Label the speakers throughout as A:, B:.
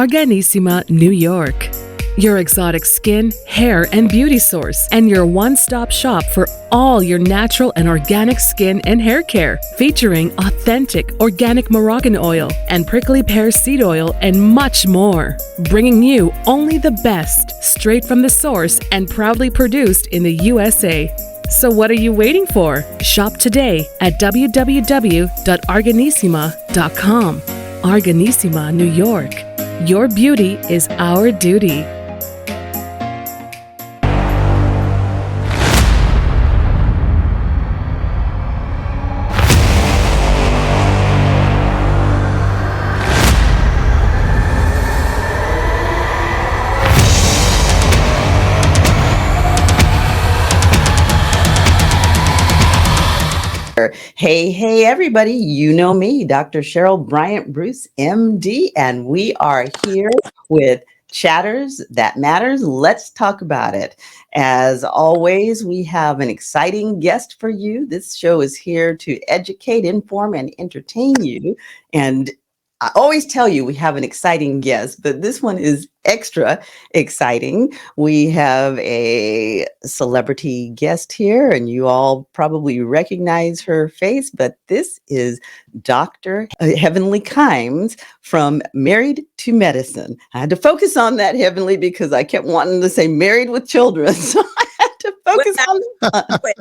A: Arganissima, New York. Your exotic skin, hair, and beauty source, and your one-stop shop for all your natural and organic skin and hair care, featuring authentic organic Moroccan oil and prickly pear seed oil and much more. Bringing you only the best, straight from the source and proudly produced in the USA. So what are you waiting for? Shop today at www.arganissima.com. Arganissima, New York. Your beauty is our duty.
B: Hey, everybody. You know me, Dr. Cheryl Bryant Bruce, MD, and we are here with Chatters That Matters. Let's talk about it. As always, we have an exciting guest for you. This show is here to educate, inform, and entertain you. And I always tell you we have an exciting guest, but this one is extra exciting. We have a celebrity guest here, and you all probably recognize her face, but this is Dr. Heavenly Kimes from Married to Medicine. I had to focus on that, Heavenly, because I kept wanting to say married with children, so I had to focus on that.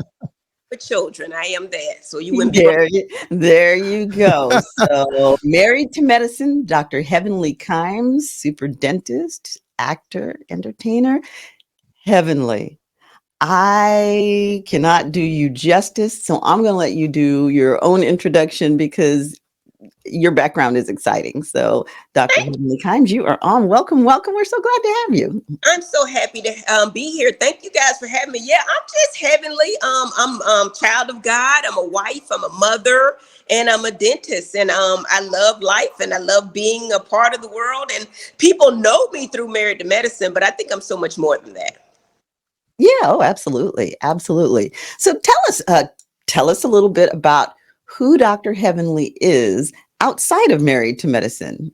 C: For children, I am that, so you wouldn't
B: be there you go. So Married to Medicine, Dr. Heavenly Kimes, super dentist, actor, entertainer. Heavenly, I cannot do you justice, so I'm going to let you do your own introduction because your background is exciting. So Dr. Heavenly Kimes, you are on. Welcome. We're so glad to have you.
C: I'm so happy to be here. Thank you guys for having me. Yeah, I'm just heavenly. I'm child of God. I'm a wife. I'm a mother, and I'm a dentist. And I love life, and I love being a part of the world. And people know me through Married to Medicine, but I think I'm so much more than that.
B: Yeah. Oh, absolutely, absolutely. So tell us a little bit about who Dr. Heavenly is outside of Married to Medicine.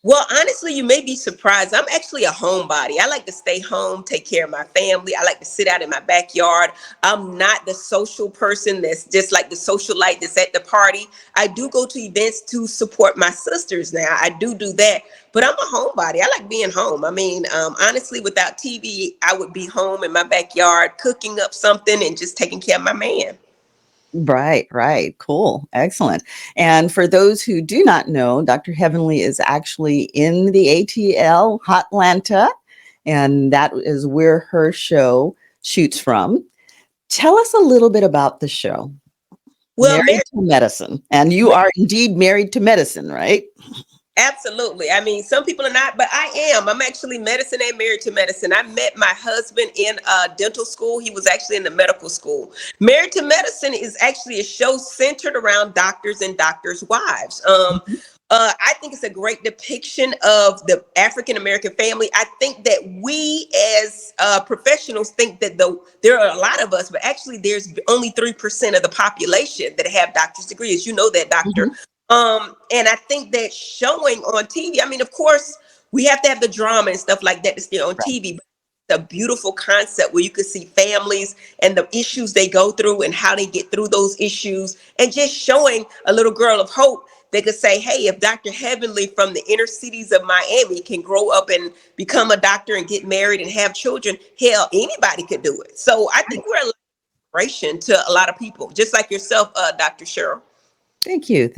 C: Well, honestly, you may be surprised. I'm actually a homebody. I like to stay home, take care of my family. I like to sit out in my backyard. I'm not the social person that's just like the socialite that's at the party. I do go to events to support my sisters now. I do that, but I'm a homebody. I like being home. I mean, honestly, without TV, I would be home in my backyard, cooking up something and just taking care of my man.
B: Right. Cool. Excellent. And for those who do not know, Dr. Heavenly is actually in the ATL Hotlanta, and that is where her show shoots from. Tell us a little bit about the show.
C: Well,
B: Married to Medicine. And you are indeed married to medicine, right?
C: Absolutely. I mean, some people are not, but I am. I'm actually medicine and married to medicine. I met my husband in dental school. He was actually in the medical school. Married to Medicine is actually a show centered around doctors and doctors' wives. I think it's a great depiction of the African-American family. I think that we as professionals think that there are a lot of us, but actually there's only 3% of the population that have doctor's degrees. You know that, doctor. And I think that showing on TV, I mean, of course, we have to have the drama and stuff like that to stay on TV. But it's a beautiful concept where you can see families and the issues they go through and how they get through those issues, and just showing a little girl of hope. They could say, hey, if Dr. Heavenly from the inner cities of Miami can grow up and become a doctor and get married and have children, hell, anybody could do it. So I think we're an inspiration to a lot of people, just like yourself, Dr. Cheryl.
B: Thank you.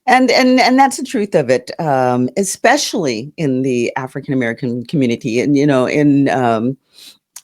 B: And that's the truth of it, especially in the African-American community. And, you know, in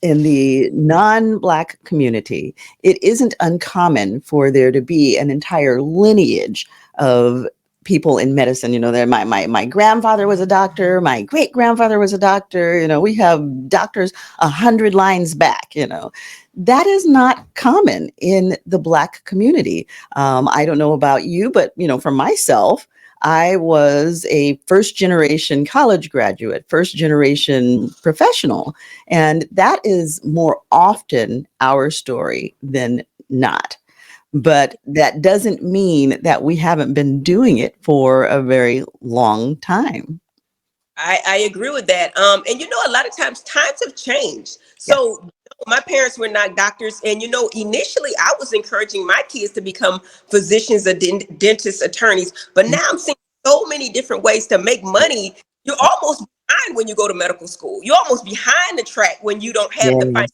B: the non-Black community, it isn't uncommon for there to be an entire lineage of people in medicine. You know, my grandfather was a doctor, my great grandfather was a doctor. You know, we have doctors 100 lines back. You know, that is not common in the Black community. I don't know about you, but you know, for myself, I was a first generation college graduate, first generation professional, and that is more often our story than not. But that doesn't mean that we haven't been doing it for a very long time.
C: I agree with that. And a lot of times have changed.
B: Yes.
C: So my parents were not doctors, and initially I was encouraging my kids to become physicians, or dentists, attorneys. But now I'm seeing so many different ways to make money. You're almost behind when you go to medical school. You're almost behind the track when you don't have the
B: Yes.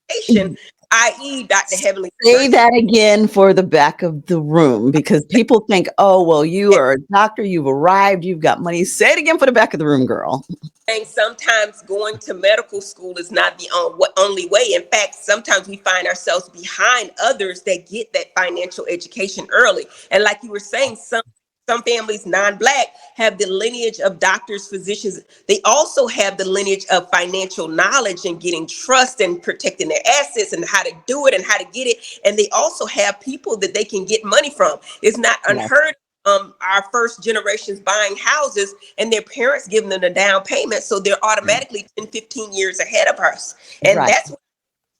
C: foundation, i.e., Dr. Heavenly
B: Say
C: University.
B: that again for the back of the room, because people think, oh, well, you are a doctor, you've arrived, you've got money. Say it again for the back of the room, girl.
C: And sometimes going to medical school is not the only way. In fact, sometimes we find ourselves behind others that get that financial education early. And like you were saying, some families, non-Black, have the lineage of doctors, physicians. They also have the lineage of financial knowledge and getting trust and protecting their assets and how to do it and how to get it. And they also have people that they can get money from. It's not
B: Yes.
C: unheard of. Our first generations buying houses and their parents giving them the down payment. So they're automatically 10, 15 years ahead of us. And
B: Right.
C: that's what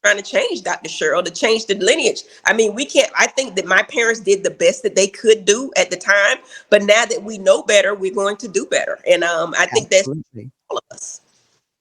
C: I'm trying to change, Dr. Cheryl, to change the lineage. I mean, I think that my parents did the best that they could do at the time. But now that we know better, we're going to do better. And I think that's
B: Absolutely.
C: all of us.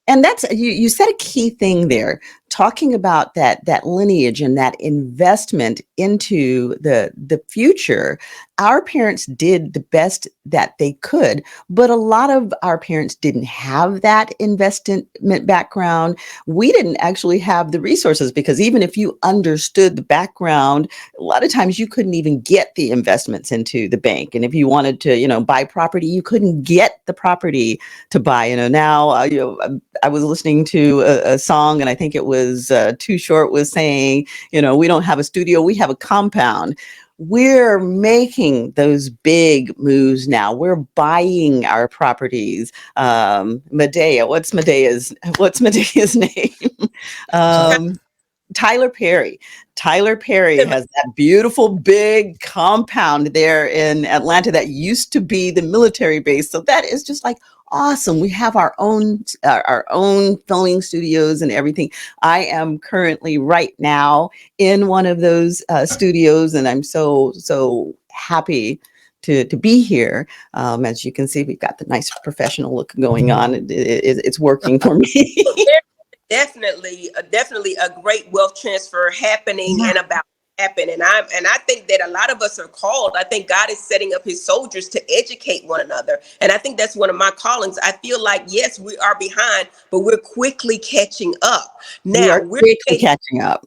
B: And that's, you said a key thing there, talking about that lineage and that investment into the future. Our parents did the best that they could, but a lot of our parents didn't have that investment background. We didn't actually have the resources, because even if you understood the background, a lot of times you couldn't even get the investments into the bank. And if you wanted to, buy property, you couldn't get the property to buy. Now, I was listening to a song, and I think it was Too Short was saying, we don't have a studio, we have a compound. We're making those big moves now. We're buying our properties. Medea, what's Medea's name? um, Tyler Perry. Tyler Perry has that beautiful big compound there in Atlanta that used to be the military base. So that is just like awesome. We have our own filming studios and everything. I am currently right now in one of those studios, and I'm so happy to be here. As you can see, we've got the nice professional look going on. It's working for me.
C: Definitely a great wealth transfer happening and about to happen. And I think that a lot of us are called. I think God is setting up his soldiers to educate one another. And I think that's one of my callings. I feel like, yes, we are behind, but we're quickly catching up.
B: We
C: Now
B: are quickly catching up.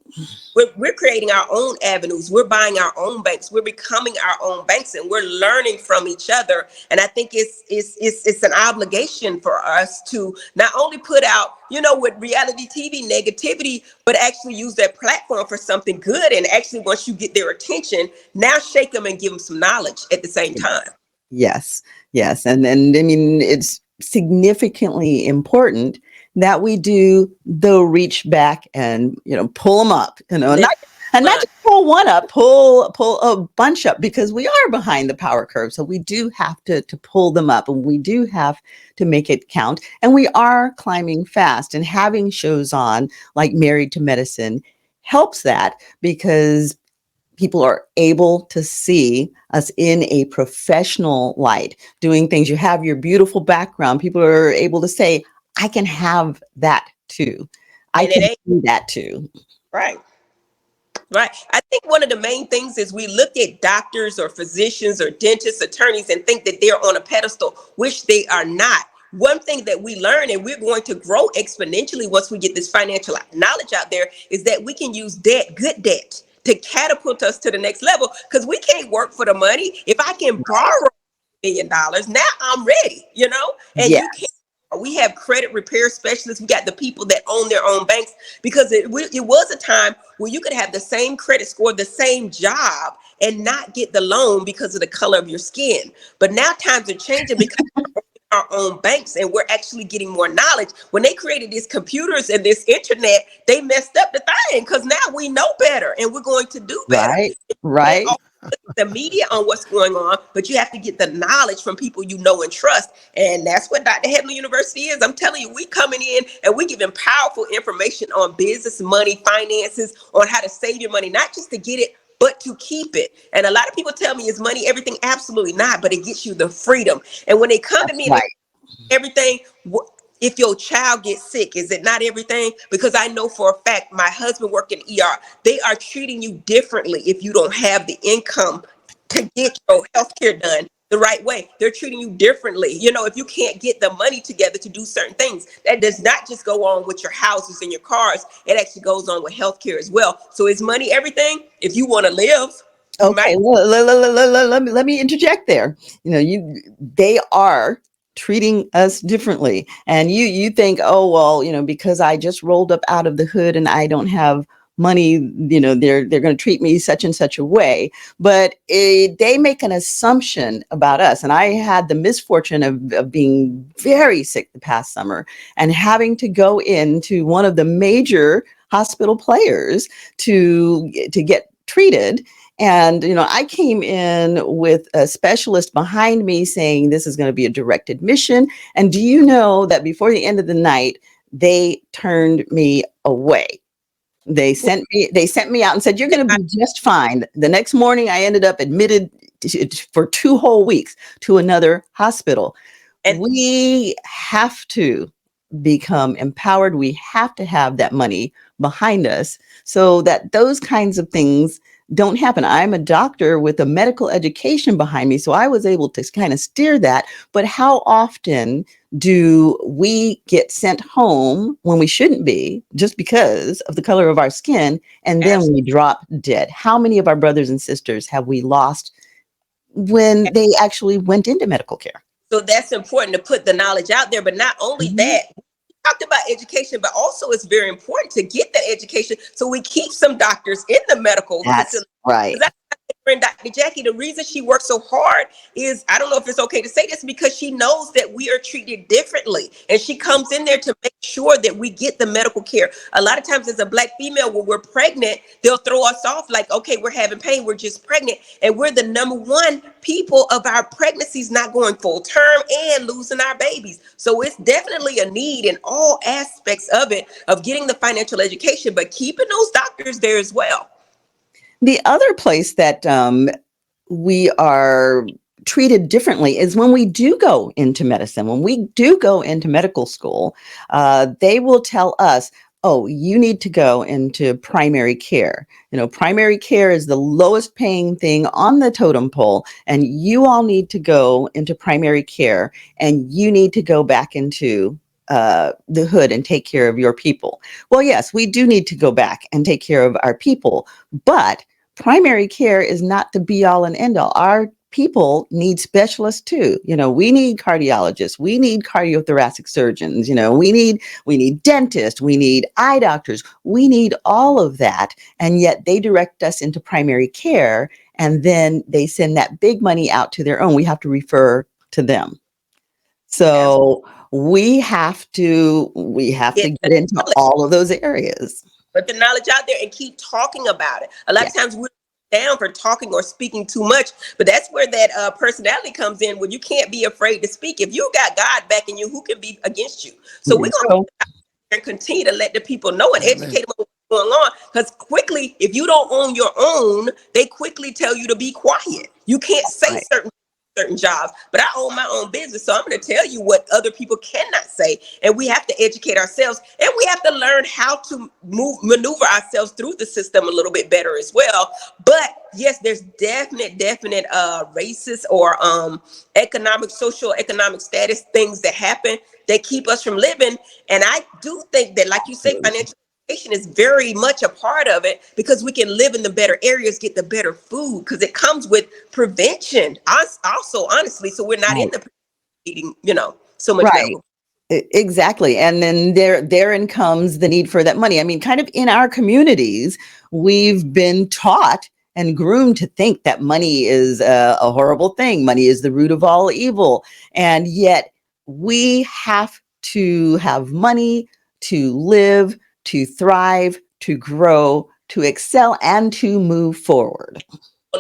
C: we're creating our own avenues. We're buying our own banks. We're becoming our own banks, and we're learning from each other. And I think it's an obligation for us to not only put out, with reality TV negativity, but actually use that platform for something good. And actually, once you get their attention, now shake them and give them some knowledge at the same time.
B: Yes, yes. And I mean, it's significantly important that we do the reach back and, pull them up, not just pull one up, pull a bunch up, because we are behind the power curve. So we do have to pull them up, and we do have to make it count. And we are climbing fast, and having shows on like Married to Medicine helps that, because people are able to see us in a professional light, doing things. You have your beautiful background. People are able to say, I can have that too. I
C: And
B: can do that too.
C: right. Right. I think one of the main things is we look at doctors or physicians or dentists, attorneys, and think that they're on a pedestal, which they are not. One thing that we learn, and we're going to grow exponentially once we get this financial knowledge out there, is that we can use debt, good debt, to catapult us to the next level, because we can't work for the money. If I can borrow $1 million, now I'm ready, and
B: Yes.
C: you can't. We have credit repair specialists. We got the people that own their own banks, because it was a time where you could have the same credit score, the same job, and not get the loan because of the color of your skin. But now times are changing, because our own banks, and we're actually getting more knowledge. When they created these computers and this internet, they messed up the thing, because now we know better and we're going to do better.
B: Right.
C: The media on what's going on, but you have to get the knowledge from people you know and trust. And that's what Dr. Heavenly University is. I'm telling you, we coming in and we giving powerful information on business, money, finances, on how to save your money, not just to get it, but to keep it. And a lot of people tell me, is money everything? Absolutely not, but it gets you the freedom. And when they come to me,
B: Right.
C: Everything. If your child gets sick, is it not everything? Because I know for a fact, my husband worked in ER. They are treating you differently if you don't have the income to get your health care done the right way. They're treating you differently. You know, if you can't get the money together to do certain things, that does not just go on with your houses and your cars. It actually goes on with healthcare as well. So is money everything? If you want to live, you
B: Okay,
C: might.
B: let me interject there. You know, they are treating us differently, and you think, oh well, you know, because I just rolled up out of the hood and I don't have money, you know, they're going to treat me such and such a way. But they make an assumption about us, and I had the misfortune of being very sick the past summer and having to go into one of the major hospital players to get treated. And, you know, I came in with a specialist behind me saying this is going to be a direct admission. And do you know that before the end of the night, they turned me away? They sent me out and said, you're going to be just fine. The next morning, I ended up admitted for 2 whole weeks to another hospital.
C: And
B: We have to become empowered. We have to have that money behind us so that those kinds of things don't happen. I'm a doctor with a medical education behind me, so I was able to kind of steer that. But how often do we get sent home when we shouldn't be just because of the color of our skin, and then we drop dead? How many of our brothers and sisters have we lost when they actually went into medical care?
C: so that's important to put the knowledge out there. But not only
B: Mhm.
C: that, we talked about education, but also it's very important to get that education so we keep some doctors in the medical
B: That's
C: facility.
B: right.
C: Friend Dr. Jackie, the reason she works so hard is, I don't know if it's okay to say this, because she knows that we are treated differently. And she comes in there to make sure that we get the medical care. A lot of times as a Black female, when we're pregnant, they'll throw us off like, okay, we're having pain, we're just pregnant. And we're the number one people of our pregnancies not going full term and losing our babies. So it's definitely a need in all aspects of it, of getting the financial education, but keeping those doctors there as well.
B: The other place that we are treated differently is when we do go into medicine. When we do go into medical school, they will tell us, oh, you need to go into primary care. You know, primary care is the lowest paying thing on the totem pole, and you all need to go into primary care, and you need to go back into the hood and take care of your people. Well, yes, we do need to go back and take care of our people, but primary care is not the be all and end all. Our people need specialists too. You know, we need cardiologists, we need cardiothoracic surgeons, you know, we need dentists, we need eye doctors, we need all of that. And yet they direct us into primary care, and then they send that big money out to their own. We have to refer to them. So we have to get into all of those areas.
C: Put the knowledge out there and keep talking about it. A lot
B: Yeah.
C: of times we're down for talking or speaking too much, but that's where that personality comes in, when you can't be afraid to speak. If you got God backing you, who can be against you? So we're going to continue to let the people know and educate them on what's going on, because quickly, if you don't own your own, they quickly tell you to be quiet. You can't say
B: Right.
C: certain jobs, but I own my own business, so I'm going to tell you what other people cannot say. And we have to educate ourselves, and we have to learn how to maneuver ourselves through the system a little bit better as well. But yes, there's definite racist or social economic status things that happen that keep us from living. And I do think that, like you say, financial education is very much a part of it, because we can live in the better areas, get the better food, because it comes with prevention. Also, honestly, so we're not in
B: Right.
C: the eating, so much
B: Right.
C: medical.
B: Exactly. And then therein comes the need for that money. I mean, kind of in our communities, we've been taught and groomed to think that money is a horrible thing. Money is the root of all evil. And yet we have to have money to live, to thrive, to grow, to excel, and to move forward.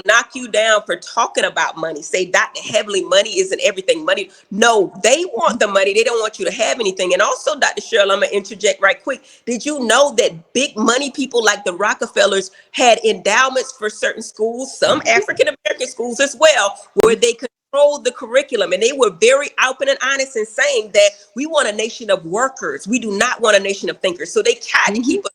C: Knock you down for talking about money. Say, Dr. Heavily, money isn't everything. Money, no, they want the money. They don't want you to have anything. And also, Dr. Cheryl, I'm gonna interject right quick. Did you know that big money people like the Rockefellers had endowments for certain schools, some African American schools as well, where they could controlled the curriculum, and they were very open and honest in saying that we want a nation of workers. We do not want a nation of thinkers. So they tried to keep us.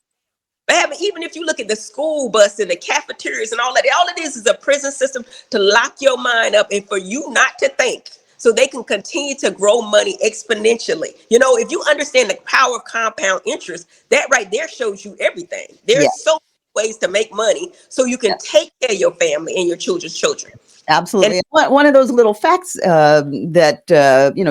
C: Even if you look at the school bus and the cafeterias and all that, all it is a prison system to lock your mind up and for you not to think, so they can continue to grow money exponentially. You know, if you understand the power of compound interest, that right there shows you everything. There's so many ways to make money so you can take care of your family and your children's children.
B: Absolutely. One of those little facts that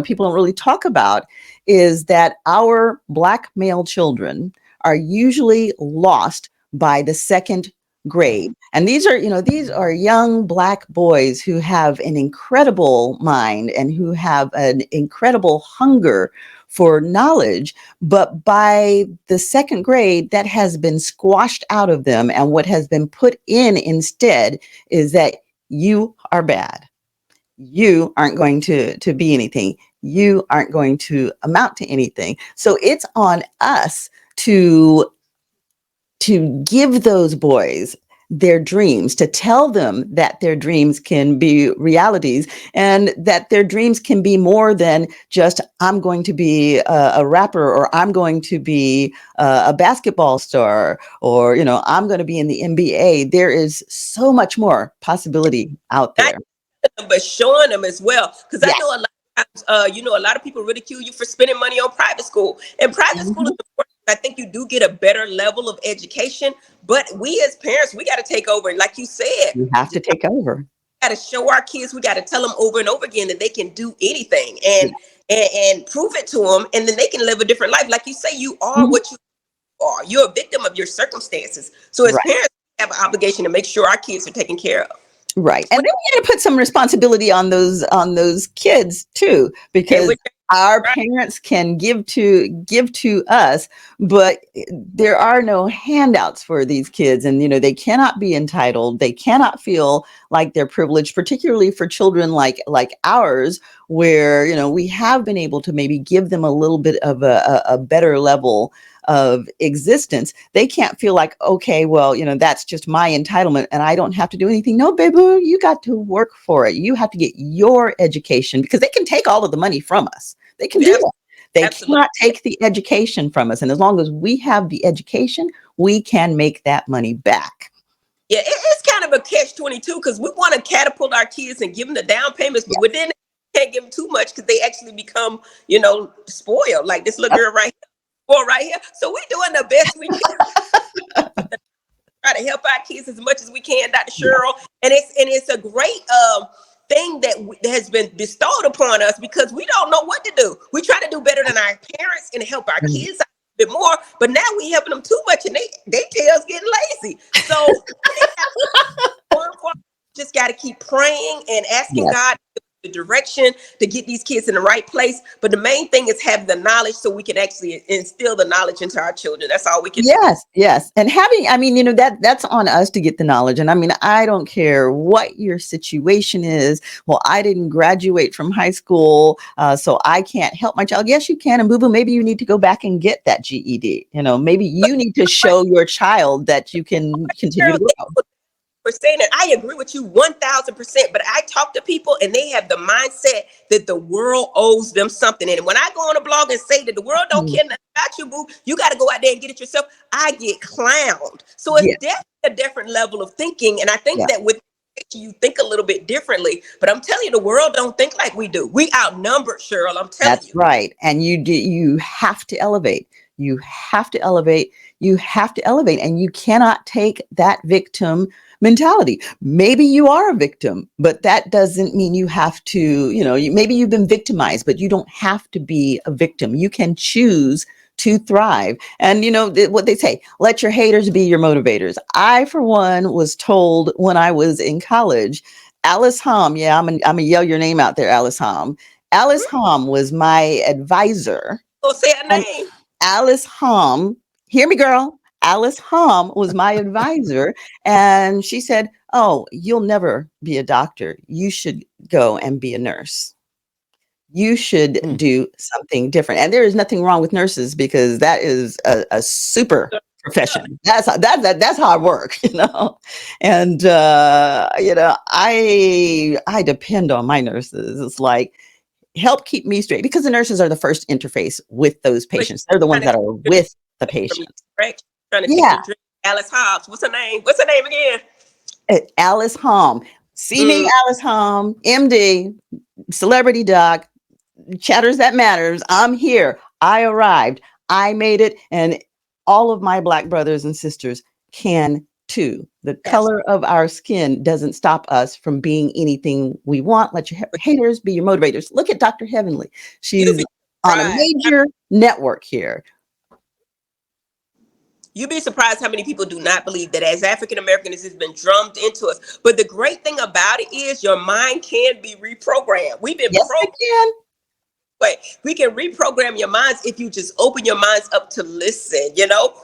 B: people don't really talk about is that our Black male children are usually lost by the second grade. And these are young Black boys who have an incredible mind and who have an incredible hunger for knowledge. But by the second grade, that has been squashed out of them. And what has been put in instead is that you are bad. You aren't going to be anything. You aren't going to amount to anything. So it's on us to give those boys their dreams, to tell them that their dreams can be realities and that their dreams can be more than just, I'm going to be a rapper, or I'm going to be a basketball star, or, I'm going to be in the NBA. There is so much more possibility out there.
C: But showing them as well. Because I know a lot of times, a lot of people ridicule you for spending money on private school. And private school is important. I think you do get a better level of education, but we as parents, we got to take over. And like you said,
B: you have to take over.
C: We got to show our kids, we got to tell them over and over again that they can do anything and prove it to them. And then they can live a different life. Like you say, you are what you are. You're a victim of your circumstances. So as parents, we have an obligation to make sure our kids are taken care of.
B: Right. And then we got to put some responsibility on those kids too, because our parents can give to us, but there are no handouts for these kids. And, they cannot be entitled. They cannot feel like they're privileged, particularly for children like ours, where, we have been able to maybe give them a little bit of a better level of existence. They can't feel like, okay, well, that's just my entitlement and I don't have to do anything. No, baby, you got to work for it. You have to get your education, because they can take all of the money from us. They can do that. They cannot take the education from us. And as long as we have the education, we can make that money back.
C: Yeah, it's kind of a catch-22, because we want to catapult our kids and give them the down payments, but within it, we can't give them too much because they actually become, spoiled. Like this little girl right here. So we're doing the best we can. Try to help our kids as much as we can, Dr. Cheryl. And it's a great thing that has been bestowed upon us, because we don't know what to do. We try to do better than our parents and help our kids out a bit more, but now we helping them too much and they tails getting lazy. So just got to keep praying and asking God the direction to get these kids in the right place. But the main thing is having the knowledge so we can actually instill the knowledge into our children. That's all we can do.
B: Yes. And having, that's on us to get the knowledge. And I don't care what your situation is. Well, I didn't graduate from high school, so I can't help my child. Yes, you can. And boo-boo, maybe you need to go back and get that GED. Maybe you need to show your child that you can continue to grow.
C: For saying that, I agree with you 1,000%. But I talk to people and they have the mindset that the world owes them something. And when I go on a blog and say that the world don't care nothing about you, boo, you got to go out there and get it yourself, I get clowned. So it's definitely a different level of thinking. And I think that with you think a little bit differently, but I'm telling you, the world don't think like we do. We outnumbered, Cheryl. I'm telling you.
B: That's right. And you have to elevate. You have to elevate. You have to elevate. And you cannot take that victim mentality. Maybe you are a victim, but that doesn't mean you have to, maybe you've been victimized, but you don't have to be a victim. You can choose to thrive. And what they say, let your haters be your motivators. I, for one, was told when I was in college, Alice Hom, I'm gonna yell your name out there, Alice Hom. Alice Hom was my advisor.
C: Oh, say her name.
B: Alice Hom, hear me, girl. Alice Hom was my advisor, and she said, "Oh, you'll never be a doctor. You should go and be a nurse. You should do something different." And there is nothing wrong with nurses, because that is a super profession. That's how I work, And I depend on my nurses. It's like help keep me straight because the nurses are the first interface with those
C: But
B: patients. They're the ones
C: trying to
B: that are with the
C: take from you,
B: patient.
C: right? Trying to take
B: Yeah.
C: your drink. Alice Hobbs. What's her name? What's her name again?
B: Alice Hom. See me,
C: Mm,
B: Alice Hom, MD, celebrity doc, chatters that matters. I'm here. I arrived. I made it. And all of my Black brothers and sisters can too. The color of our skin doesn't stop us from being anything we want. Let your
C: absolutely.
B: haters be your motivators. Look at Dr. Heavenly.
C: You'd
B: She's
C: be
B: on a
C: surprised.
B: major network here.
C: You'd be surprised how many people do not believe that as African Americans, it's been drummed into us. But the great thing about it is your mind can be reprogrammed. We've been
B: Yes, we
C: programmed.
B: can.
C: But we can reprogram your minds if you just open your minds up to listen.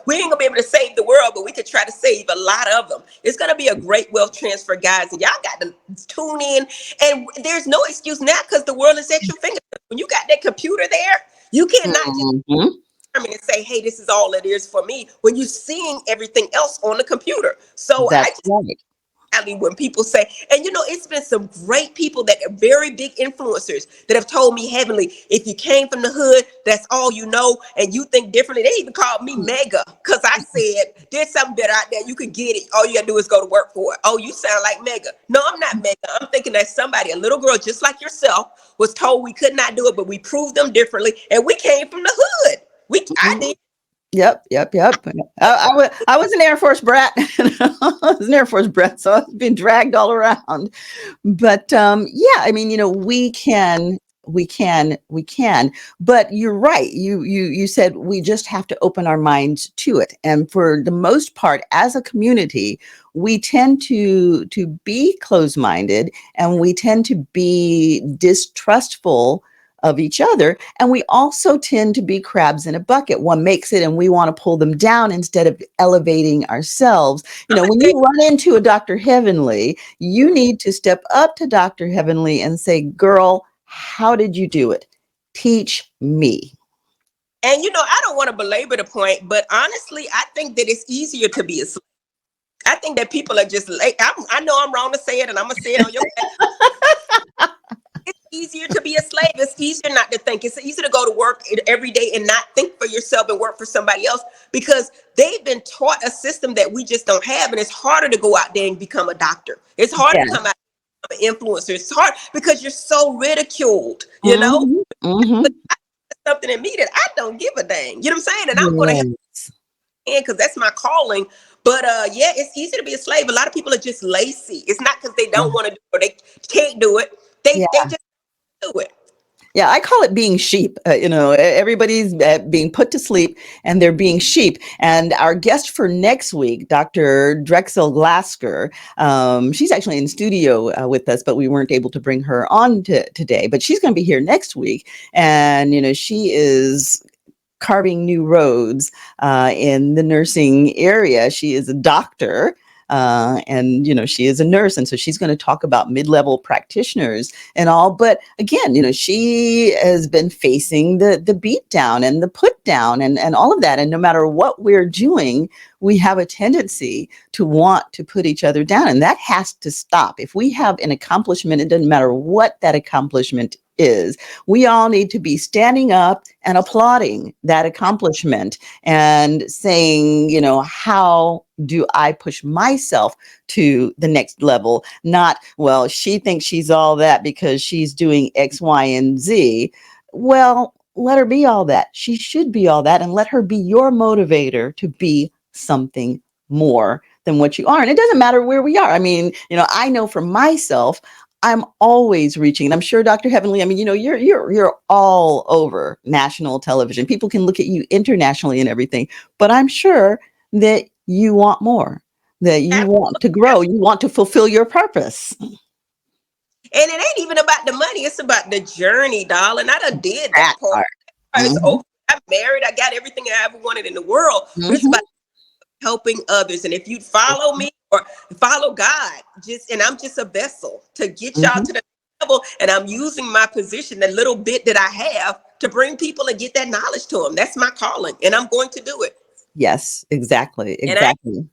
C: We ain't gonna be able to save the world, but we could try to save a lot of them. It's gonna be a great wealth transfer, guys, and y'all got to tune in. And there's no excuse now because the world is at your fingertips. When you got that computer there, you cannot just
B: Mhm.
C: determine and say, "Hey, this is all it is for me." When you're seeing everything else on the computer, so I
B: That's
C: just
B: right.
C: when people say, and it's been some great people that are very big influencers that have told me, Heavenly, if you came from the hood, that's all you know, and you think differently. They even called me mega because I said there's something better out there. You can get it. All you gotta do is go to work for it. Oh, you sound like mega. No, I'm not mega. I'm thinking that somebody, a little girl just like yourself, was told we could not do it, but we proved them differently, and we came from the hood. I did.
B: Yep. I was an Air Force brat. I was an Air Force brat, so I've been dragged all around. But yeah, I mean, we can. But you're right. You said we just have to open our minds to it. And for the most part, as a community, we tend to be closed-minded, and we tend to be distrustful of each other. And we also tend to be crabs in a bucket. One makes it and we want to pull them down instead of elevating ourselves.
C: I'm gonna
B: When
C: tell
B: you run into a Dr. Heavenly, you need to step up to Dr. Heavenly and say, girl, how did you do it? Teach me.
C: and I don't want to belabor the point, but honestly, I think that it's easier to be a slave. I think that people are just like, I know I'm wrong to say it, and I'm gonna say it on your back. It's easier to be a slave. It's easier not to think. It's easier to go to work every day and not think for yourself and work for somebody else because they've been taught a system that we just don't have. And it's harder to go out there and become a doctor. It's harder
B: Yeah.
C: to come out and become an influencer. It's hard because you're so ridiculed,
B: Mhm, mhm.
C: But something in me that I don't give a dang. You know what I'm saying? And I'm going to help
B: Yes.
C: because that's my calling. But yeah, it's easy to be a slave. A lot of people are just lazy. It's not because they don't want to do it or they can't do it.
B: Yeah.
C: They just do it.
B: Yeah, I call it being sheep. Everybody's being put to sleep and they're being sheep. And our guest for next week, Dr. Drexel Glasker, she's actually in studio with us, but we weren't able to bring her on today. But she's going to be here next week. And, she is carving new roads in the nursing area. She is a doctor. And she is a nurse, and so she's going to talk about mid-level practitioners and all. But again, she has been facing the beat down and the put down and all of that. And no matter what we're doing, we have a tendency to want to put each other down, and that has to stop. If we have an accomplishment, it doesn't matter what that accomplishment is. We all need to be standing up and applauding that accomplishment and saying, how do I push myself to the next level? Not, well, she thinks she's all that because she's doing X, Y, and Z. Well, let her be all that. She should be all that, and let her be your motivator to be something more than what you are. And it doesn't matter where we are. I mean, I know for myself, I'm always reaching, and I'm sure Dr. Heavenly, I mean, you're all over national television. People can look at you internationally and everything, but I'm sure that you want more, that you want to grow, you want to fulfill your purpose.
C: And it ain't even about the money. It's about the journey, darling. I done did
B: That
C: that part.
B: part.
C: It's
B: Mhm,
C: over. I'm married. I got everything I ever wanted in the world. But it's
B: mhm,
C: about helping others. And if you follow me or follow God, and I'm just a vessel to get y'all
B: mhm.
C: to the level. And I'm using my position, the little bit that I have, to bring people and get that knowledge to them. That's my calling. And I'm going to do it.
B: Yes, exactly,
C: And I
B: exactly.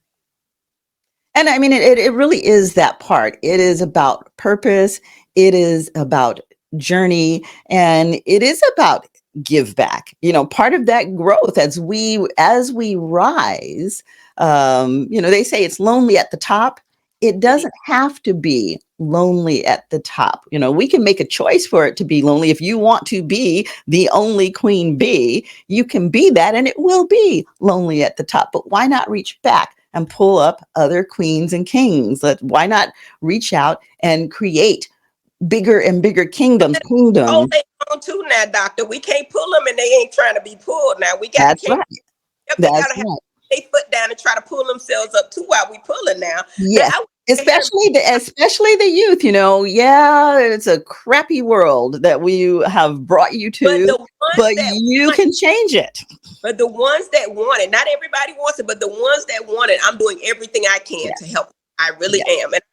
B: And I mean, it really is that part. It is about purpose. It is about journey, and it is about give back. Part of that growth as we rise. They say it's lonely at the top. It
C: it is.
B: doesn't have to be lonely at the top. We can make a choice for it to be lonely. If you want to be the only queen bee, you can be that, and it will be lonely at the top. But why not reach back and pull up other queens and kings? Why not reach out and create bigger and bigger
C: Oh,
B: kingdoms?
C: they on too now, doctor. We can't pull them and they ain't trying to be pulled now. We
B: That's
C: can't
B: right.
C: yep, they
B: That's
C: gotta have
B: right.
C: their foot down and try to pull themselves up too while we pulling now. Now
B: Yes.
C: I want to hear
B: Especially the youth, yeah, it's a crappy world that we have brought you
C: but
B: to,
C: the ones
B: but
C: that
B: you
C: want
B: can change it.
C: but the ones that want it, not everybody wants it, but the ones that want it, I'm doing everything I can to
B: Yes.
C: help. I really
B: Yes.
C: am. And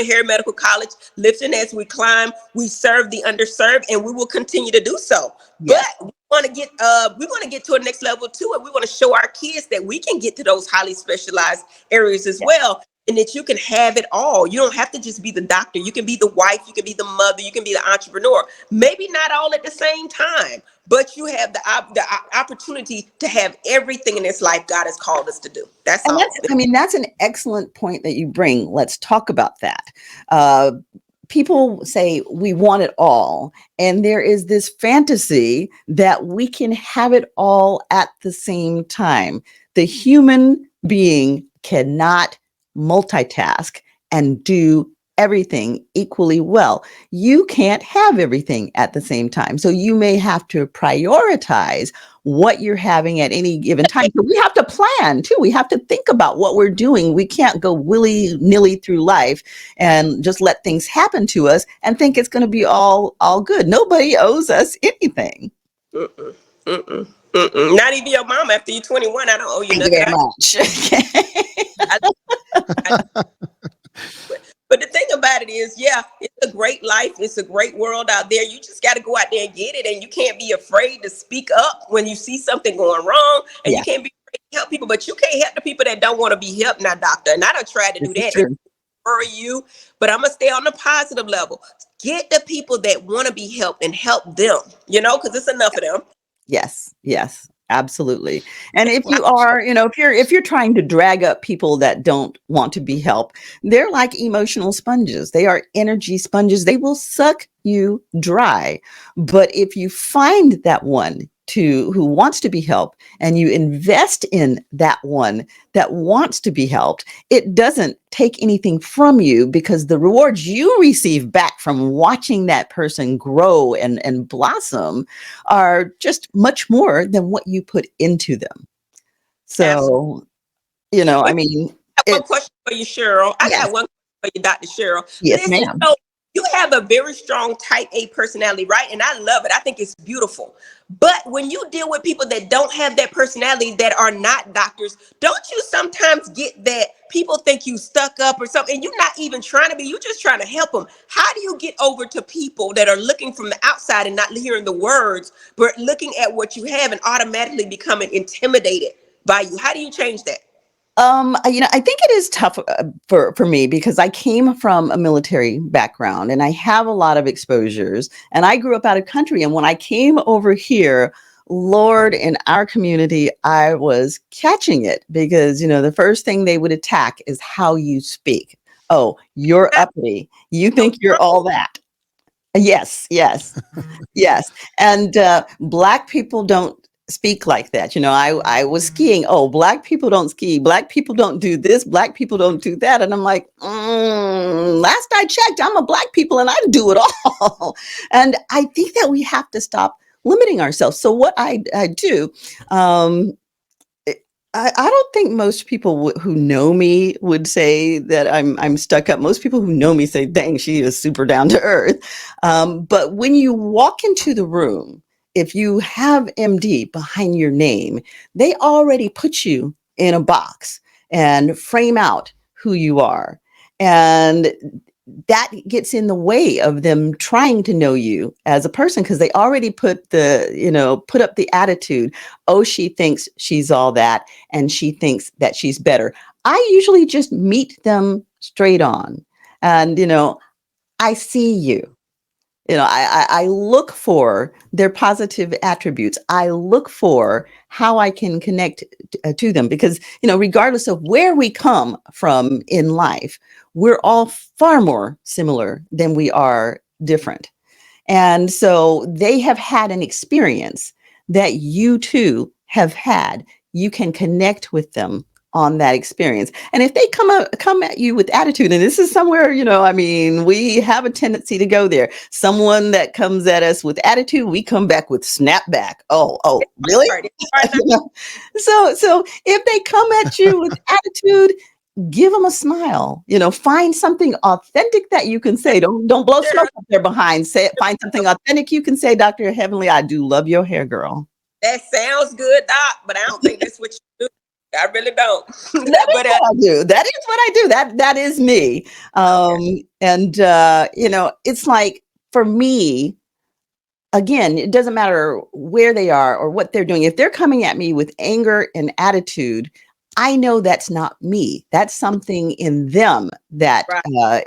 C: here at Medical College, lifting as we climb, we serve the underserved, and we will continue to do so. But
B: Yes.
C: we want to get to a next level too, and we want to show our kids that we can get to those highly specialized areas as
B: Yes.
C: well. And that you can have it all. You don't have to just be the doctor. You can be the wife. You can be the mother. You can be the entrepreneur. Maybe not all at the same time, but you have the opportunity to have everything in this life God has called us to do. That's
B: And
C: all.
B: that's an excellent point that you bring. Let's talk about that. Uh, People say we want it all. And there is this fantasy that we can have it all at the same time. The human being cannot multitask and do everything equally well. You can't have everything at the same time. So you may have to prioritize what you're having at any given time. So we have to plan too. We have to think about what we're doing. We can't go willy-nilly through life and just let things happen to us and think it's going to be all good. Nobody owes us anything.
C: Mm-mm, mm-mm, mm-mm. Not even your mom after you're 21. I don't owe you
B: Thank you
C: nothing.
B: very much.
C: I, I But the thing about it is, yeah, it's a great life. It's a great world out there. You just got to go out there and get it. And you can't be afraid to speak up when you see something going wrong. And you
B: Yeah,
C: can't be afraid to help people. But you can't help the people that don't want to be helped now, doctor. And I don't try to
B: this
C: do
B: is
C: that. It's
B: true.
C: for you. But I'm going to stay on the positive level. Get the people that want to be helped and help them, because it's enough of them.
B: Yes, yes, absolutely. And if you are, if you're trying to drag up people that don't want to be helped, they're like emotional sponges. They are energy sponges. They will suck you dry. But if you find that one who wants to be helped and you invest in that one that wants to be helped, it doesn't take anything from you because the rewards you receive back from watching that person grow and blossom are just much more than what you put into them.
C: Absolutely.
B: So, I
C: But
B: mean,
C: got one
B: it's
C: question for you, Cheryl. I got
B: yes,
C: one question for you, Dr. Cheryl.
B: yes,
C: Listen,
B: ma'am.
C: so you have a very strong type A personality, right? And I love it. I think it's beautiful. But when you deal with people that don't have that personality, that are not doctors, don't you sometimes get that people think you stuck up or something, and you're not even trying to be, you're just trying to help them? How do you get over to people that are looking from the outside and not hearing the words, but looking at what you have and automatically becoming intimidated by you? How do you change that?
B: I think it is tough for me because I came from a military background and I have a lot of exposures. And I grew up out of country. And when I came over here, Lord, in our community, I was catching it because the first thing they would attack is how you speak. Oh, you're uppity. You
C: So
B: think you're all that. Yes, yes. Yes, and Black people don't speak like that. I was skiing. Oh, Black people don't ski. Black people don't do this. Black people don't do that. And I'm like, last I checked, I'm a Black people and I do it all. And I think that we have to stop limiting ourselves. So what I do, um, I don't think most people who know me would say that I'm stuck up. Most people who know me say, "Dang, she is super down to earth." But when you walk into the room, if you have MD behind your name, they already put you in a box and frame out who you are. And that gets in the way of them trying to know you as a person, because they already put up the attitude. Oh, she thinks she's all that, and she thinks that she's better. I usually just meet them straight on, and I see you. I look for their positive attributes. I look for how I can connect to them, because, regardless of where we come from in life, we're all far more similar than we are different. And so they have had an experience that you too have had. You can connect with them on that experience. And if they come at you with attitude, and this is somewhere, we have a tendency to go there. Someone that comes at us with attitude, we come back with snapback. Oh, really? So if they come at you with attitude, give them a smile. Find something authentic that you can say. Don't blow smoke up their behind. Find something authentic you can say. Dr. Heavenly, I do love your hair, girl.
C: That sounds good, Doc, but I don't think that's what you do. I really don't.
B: That is what I do. That is what I do. That is me. And it's like, for me, again, it doesn't matter where they are or what they're doing. If they're coming at me with anger and attitude, I know that's not me. That's something in them that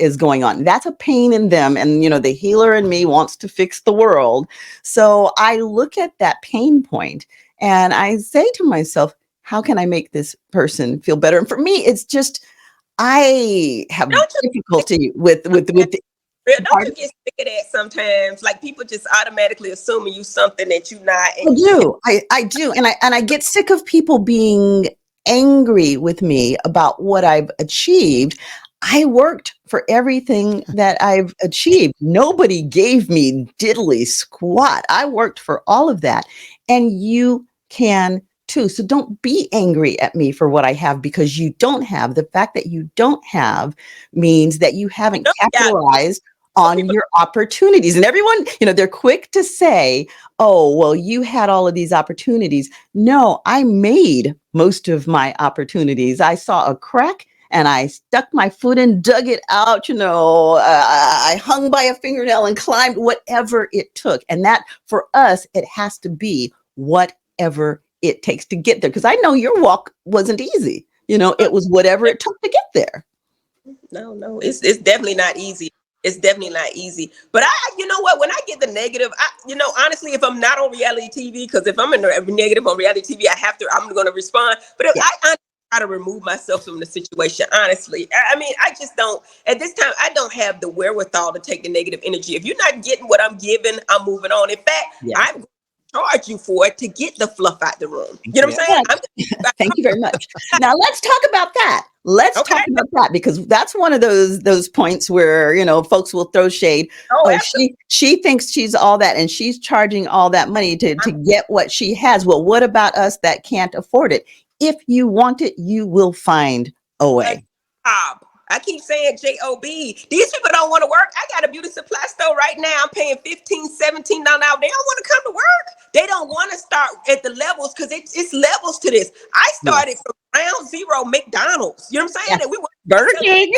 B: is going on. That's a pain in them. And, the healer in me wants to fix the world. So I look at that pain point and I say to myself, how can I make this person feel better? And for me, it's just, I have difficulty with
C: don't you get sick of that sometimes? Like, people just automatically assuming you something that you're not.
B: I do. And I get sick of people being angry with me about what I've achieved. I worked for everything that I've achieved. Nobody gave me diddly squat. I worked for all of that. And you can too. So don't be angry at me for what I have, because you don't have. The fact that you don't have means that you haven't capitalized on your opportunities. And everyone, they're quick to say, oh, well, you had all of these opportunities. No, I made most of my opportunities. I saw a crack and I stuck my foot in, dug it out, I hung by a fingernail and climbed, whatever it took. And that, for us, it has to be whatever it takes to get there. Because I know your walk wasn't easy. It was whatever it took to get there.
C: No, it's definitely not easy. It's definitely not easy. But you know what? When I get the negative, honestly, if I'm not on reality TV, because if I'm in the negative on reality TV, I'm going to respond. But if I try to remove myself from the situation, honestly, I just don't, at this time, I don't have the wherewithal to take the negative energy. If you're not getting what I'm giving, I'm moving on. In fact, I'm going to charge you for it to get the fluff out the room. You know what I'm saying?
B: Thank you very much. Now let's talk about that. Let's talk about that, because that's one of those points where, folks will throw shade. Oh, she thinks she's all that, and she's charging all that money to get what she has. Well, what about us that can't afford it? If you want it, you will find a way.
C: I keep saying JOB. These people don't want to work. I got a beauty supply store right now. I'm paying $15, $17 an hour. They don't want to come to work. They don't want to start at the levels, because it's levels to this. I started from ground zero McDonald's. You know what I'm saying? And we were
B: Burger King.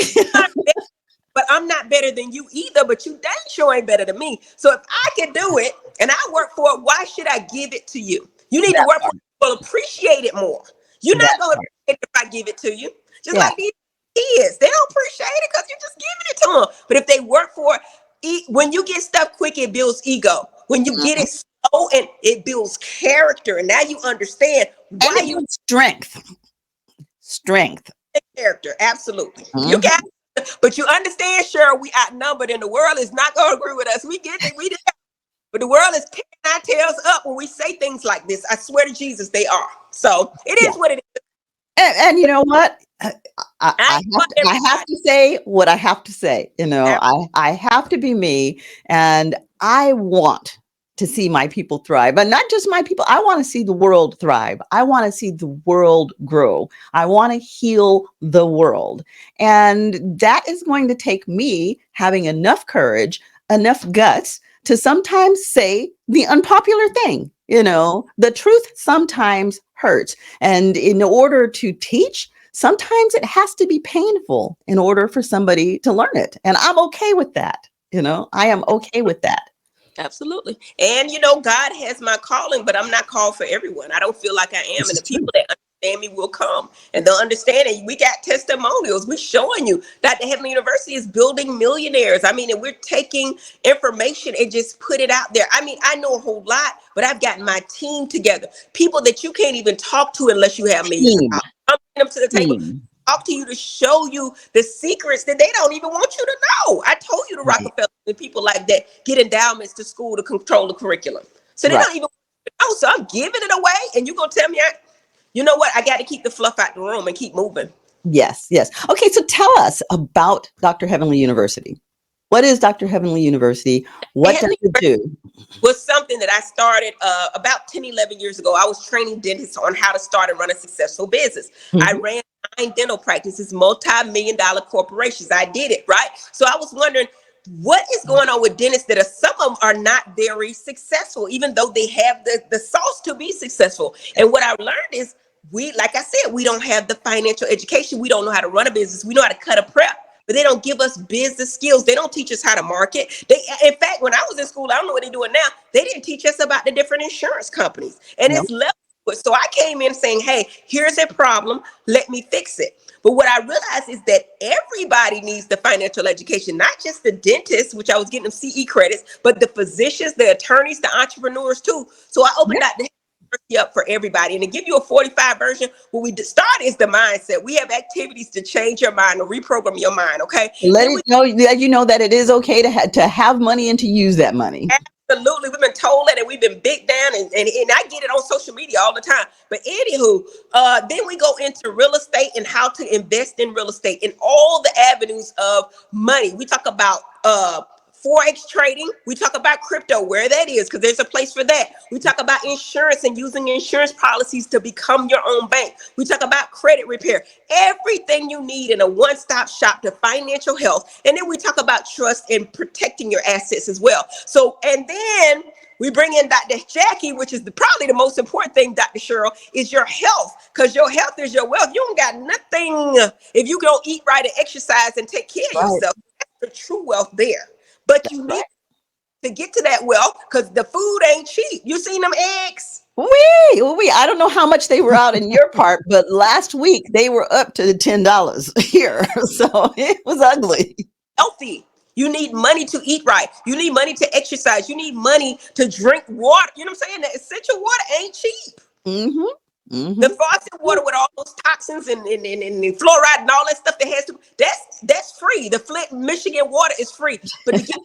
C: But I'm not better than you either. But you dang sure ain't better than me. So if I can do it and I work for it, why should I give it to you? You need to work for it. Will appreciate it more. You're not going to appreciate it if I give it to you. Just like these kids, they don't appreciate it because you're just giving it to them. But if they work for it, when you get stuff quick, it builds ego. When you get it slow, and it builds character. And now you understand why you strength. Character, absolutely. You got it. But you understand, Cheryl, we outnumbered, and the world is not going to agree with us. We get it. We did. But the world is picking our tails up when we say things like this. I swear to Jesus, they are. So it is what it is.
B: And you know what? I have to say what I have to say. I have to be me, and I want to see my people thrive, but not just my people. I want to see the world thrive. I want to see the world grow. I want to heal the world. And that is going to take me having enough courage, enough guts to sometimes say the unpopular thing. The truth sometimes hurts. And in order to teach, sometimes it has to be painful in order for somebody to learn it. And I'm okay with that. I am okay with that.
C: Absolutely. And God has my calling, but I'm not called for everyone. I don't feel like I am.
B: This
C: And
B: is
C: the
B: true.
C: people that understand me will come and they'll understand it. We got testimonials. We're showing you that the Heavenly University is building millionaires. I mean, and we're taking information and just put it out there. I mean, I know a whole lot, but I've gotten my team together. People that you can't even talk to unless you have millions of
B: Team,
C: dollars. I'm bringing them to the table.
B: team.
C: Talk to you to show you the secrets that they don't even want you to know. I told you the
B: Right.
C: Rockefeller and people like that get endowments to school to control the curriculum. So they
B: Right.
C: don't even know. So I'm giving it away. And you're going to tell me, you know what? I got to keep the fluff out the room and keep moving.
B: Yes. Yes. Okay. So tell us about Dr. Heavenly University. What is Dr. Heavenly University? What does it do?
C: Was something that I started about 10, 11 years ago. I was training dentists on how to start and run a successful business. I
B: Mhm.
C: ran 9 dental practices, multi-million-dollar corporations. I did it, right? So I was wondering, what is going on with dentists that some of them are not very successful, even though they have the sauce to be successful. And what I learned is like I said, we don't have the financial education. We don't know how to run a business. We know how to cut a prep, but they don't give us business skills. They don't teach us how to market. In fact, when I was in school, I don't know what they're doing now. They didn't teach us about the different insurance companies, and
B: No.
C: it's level. So I came in saying, hey, here's a problem. Let me fix it. But what I realized is that everybody needs the financial education, not just the dentists, which I was getting them CE credits, but the physicians, the attorneys, the entrepreneurs too. So I opened up the up for everybody. And to give you a 45 version, what we start is the mindset. We have activities to change your mind or reprogram your mind. Okay.
B: Let you know that it is okay to have money and to use that money.
C: Absolutely. We've been told that and we've been big down and I get it on social media all the time. But anywho, then we go into real estate and how to invest in real estate in all the avenues of money. We talk about Forex trading. We talk about crypto, where that is, because there's a place for that. We talk about insurance and using insurance policies to become your own bank. We talk about credit repair, everything you need in a one-stop shop to financial health. And then we talk about trust and protecting your assets as well. So, and then we bring in Dr. Jackie, which is probably the most important thing, Dr. Cheryl, is your health, because your health is your wealth. You don't got nothing if you don't eat right and exercise and take care of
B: Right.
C: yourself. That's the true wealth there. But you
B: Right.
C: need to get to that wealth because the food ain't cheap. You seen them eggs?
B: Wee. I don't know how much they were out in your part, but last week they were up to $10 here. So it was ugly.
C: Healthy. You need money to eat right. You need money to exercise. You need money to drink water. You know what I'm saying? The essential water ain't cheap.
B: Mm-hmm.
C: The
B: Mm-hmm.
C: faucet water with all those toxins and fluoride and all that stuff that has to, that's free. The Flint, Michigan water is free. But to get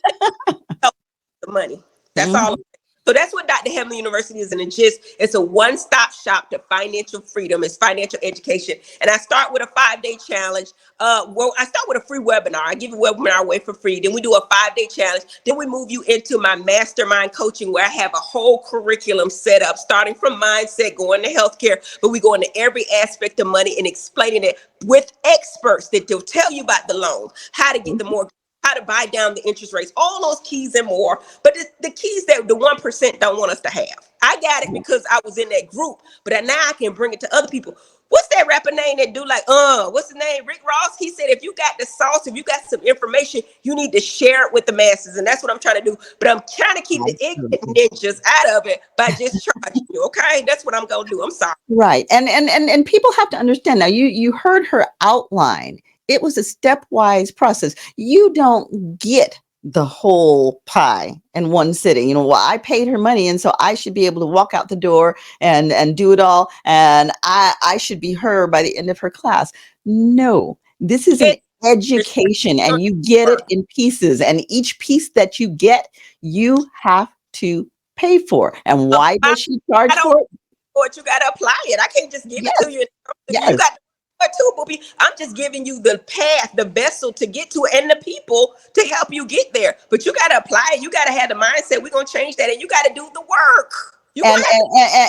C: the money, that's all.
B: Mm-hmm.
C: So that's what Dr. Heavenly University is. And it's a one-stop shop to financial freedom. It's financial education. And I start with a 5-day challenge. I start with a free webinar. I give a webinar away for free. Then we do a 5-day challenge. Then we move you into my mastermind coaching where I have a whole curriculum set up, starting from mindset, going to healthcare, but we go into every aspect of money and explaining it with experts that they'll tell you about the loans, how to get the mortgage, how to buy down the interest rates, all those keys and more. But the keys that the 1% don't want us to have. I got it because I was in that group, but now I can bring it to other people. What's that rapper name that do like, what's his name? Rick Ross. He said, if you got the sauce, if you got some information, you need to share it with the masses. And that's what I'm trying to do. But I'm trying to keep the ignorant ninjas out of it by just charging you. Okay. That's what I'm going to do. I'm sorry.
B: Right. And people have to understand now, you heard her outline. It was a stepwise process. You don't get the whole pie in one sitting. Well, I paid her money, and so I should be able to walk out the door and do it all. And I should be her by the end of her class. No, this is an education, and you get it in pieces. And each piece that you get, you have to pay for. And why does she charge for it?
C: But you got to apply it. I can't just give it to you.
B: Yes.
C: You got to do it too, Booby. I'm just giving you the path, the vessel to get to it, and the people to help you get there. But you got to apply it. You got to have the mindset. We're going to change that, and you got to do the work.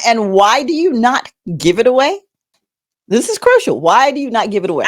B: And why do you not give it away? This is crucial. Why do you not give it away?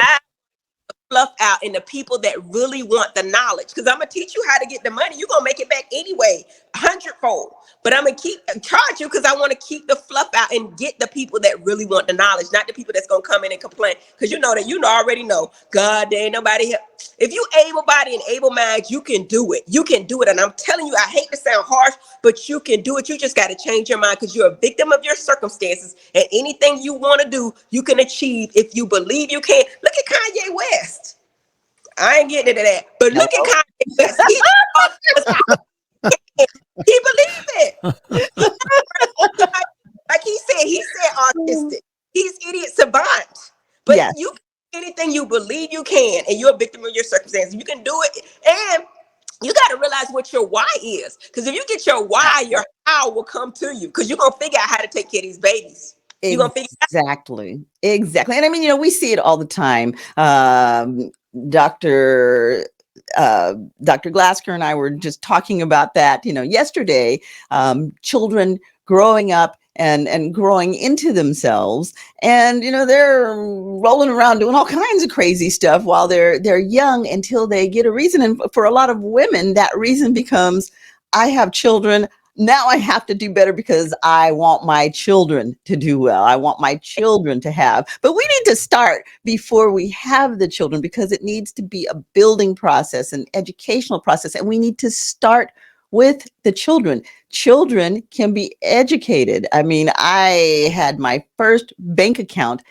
C: fluff out and the people that really want the knowledge. Because I'm gonna teach you how to get the money. You're gonna make it back anyway, 100-fold. But I'm gonna keep charge you because I want to keep the fluff out and get the people that really want the knowledge, not the people that's gonna come in and complain. Because you know that already know. God, there ain't nobody here. If you able body and able mind, you can do it. You can do it. And I'm telling you, I hate to sound harsh, but you can do it. You just got to change your mind because you're a victim of your circumstances. And anything you want to do, you can achieve if you believe you can. Look at Kanye West. I ain't getting into that. But look at Kanye West. He believed it. Like he said autistic. He's idiot savant. But
B: Yes.
C: you anything you believe you can, and you're a victim of your circumstances, you can do it. And you got to realize what your why is. Because if you get your why, your how will come to you. Because you're going to figure out how to take care of these babies. You're going to figure
B: Exactly. And I mean, we see it all the time. Dr. Dr. Glasker and I were just talking about that, yesterday, children growing up and growing into themselves, and they're rolling around doing all kinds of crazy stuff while they're young until they get a reason. And for a lot of women, that reason becomes, I have children. Now I have to do better because I want my children to do well. I want my children to have. But we need to start before we have the children, because it needs to be a building process, an educational process. And we need to start with the children. Children can be educated. I mean, I had my first bank account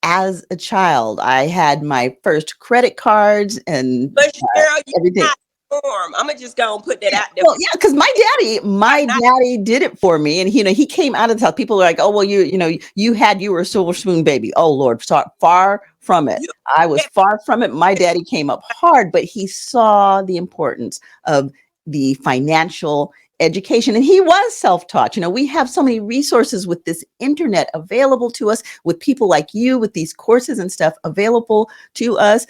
B: as a child. I had my first credit cards and
C: but Cheryl,
B: everything.
C: I'm gonna just go and put that out there.
B: Well, yeah, because my daddy did it for me, and he came out of the house. People are like, "Oh, well, you were a silver spoon baby." Oh Lord, far from it. I was far from it. My daddy came up hard, but he saw the importance of the financial education, and he was self-taught. We have so many resources with this internet available to us, with people like you, with these courses and stuff available to us.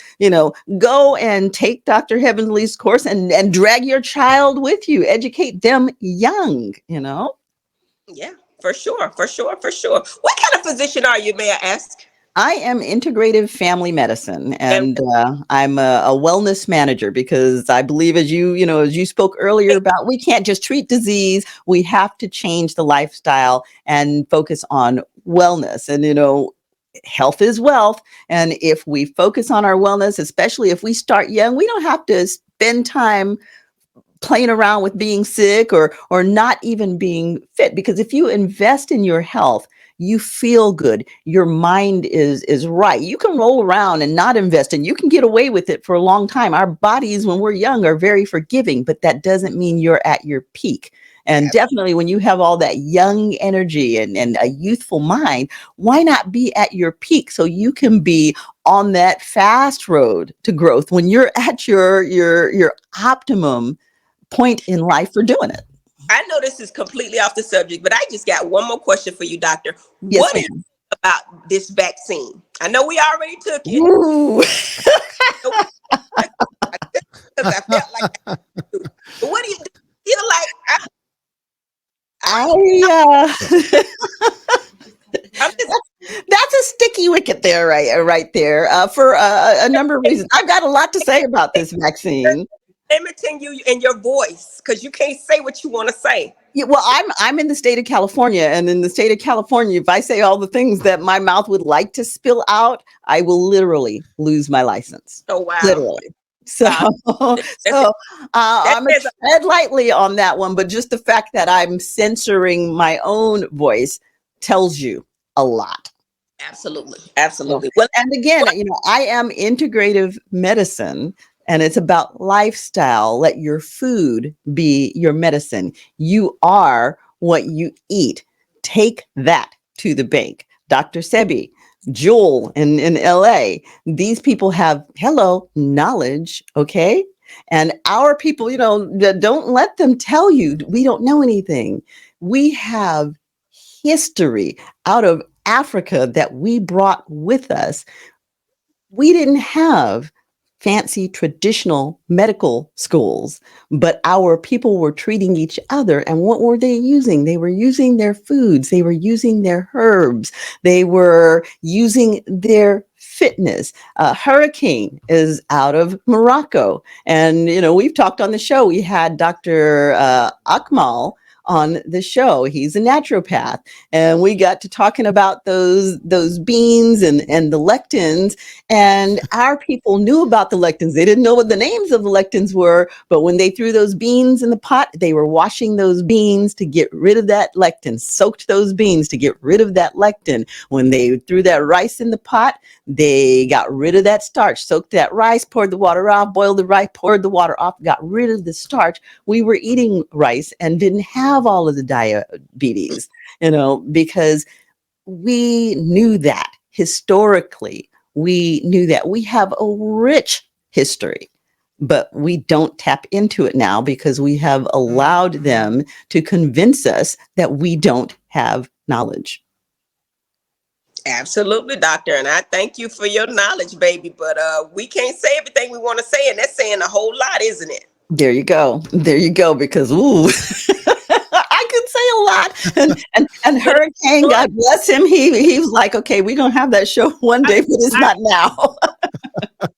B: Go and take Dr. Heavenly's course and drag your child with you. Educate them young.
C: Yeah, for sure. What kind of physician are you, may I ask?
B: I am integrative family medicine, and I'm a wellness manager, because I believe, as you spoke earlier about, we can't just treat disease. We have to change the lifestyle and focus on wellness. And, health is wealth. And if we focus on our wellness, especially if we start young, we don't have to spend time playing around with being sick or not even being fit. Because if you invest in your health, you feel good. Your mind is right. You can roll around and not invest, and you can get away with it for a long time. Our bodies, when we're young, are very forgiving, but that doesn't mean you're at your peak. And definitely when you have all that young energy and a youthful mind, why not be at your peak so you can be on that fast road to growth when you're at your optimum point in life for doing it?
C: I know this is completely off the subject, but I just got one more question for you, doctor.
B: Yes,
C: What is about this vaccine? I know we already took it.
B: Ooh.
C: I felt like but what do you feel like?
B: That's a sticky wicket there, right there, for a number of reasons. I've got a lot to say about this vaccine.
C: Limiting you in your voice because you can't say what you want to say.
B: Yeah, well, I'm in the state of California, and in the state of California, if I say all the things that my mouth would like to spill out, I will literally lose my license.
C: Oh wow!
B: Literally. So, I'm going to tread lightly on that one, but just the fact that I'm censoring my own voice tells you a lot.
C: Absolutely.
B: Well, and again, I am integrative medicine, and it's about lifestyle. Let your food be your medicine. You are what you eat. Take that to the bank. Dr. Sebi, Joel in LA, these people have knowledge, okay? And our people, don't let them tell you we don't know anything. We have history out of Africa that we brought with us. We didn't have fancy traditional medical schools, but our people were treating each other. And what were they using? They were using their foods. They were using their herbs. They were using their fitness. Hurricane is out of Morocco. And, we've talked on the show. We had Dr. Akmal on the show. He's a naturopath. And we got to talking about those beans and the lectins. And our people knew about the lectins. They didn't know what the names of the lectins were, but when they threw those beans in the pot, they were washing those beans to get rid of that lectin, soaked those beans to get rid of that lectin. When they threw that rice in the pot, they got rid of that starch, soaked that rice, poured the water off, boiled the rice, poured the water off, got rid of the starch. We were eating rice and didn't have all of the diabetes, because we knew that historically. We knew that we have a rich history, but we don't tap into it now because we have allowed them to convince us that we don't have knowledge.
C: Absolutely, doctor. And I thank you for your knowledge, baby. But we can't say everything we want to say. And that's saying a whole lot, isn't it?
B: There you go. There you go. Because, I could say a lot. And Hurricane, God bless him. He was like, okay, we're going to have that show one day, but it's not now.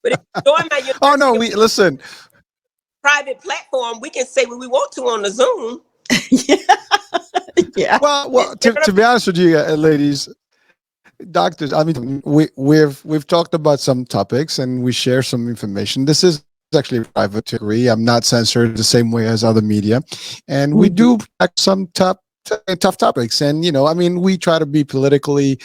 C: But if you join my
D: oh, no, listen.
C: Private platform, we can say what we want to on the Zoom.
B: Yeah.
D: Well, to be honest with you, ladies, doctors, I mean, we've talked about some topics and we share some information. This is actually private, to agree. I'm not censored the same way as other media, and we do some tough topics. And we try to be politically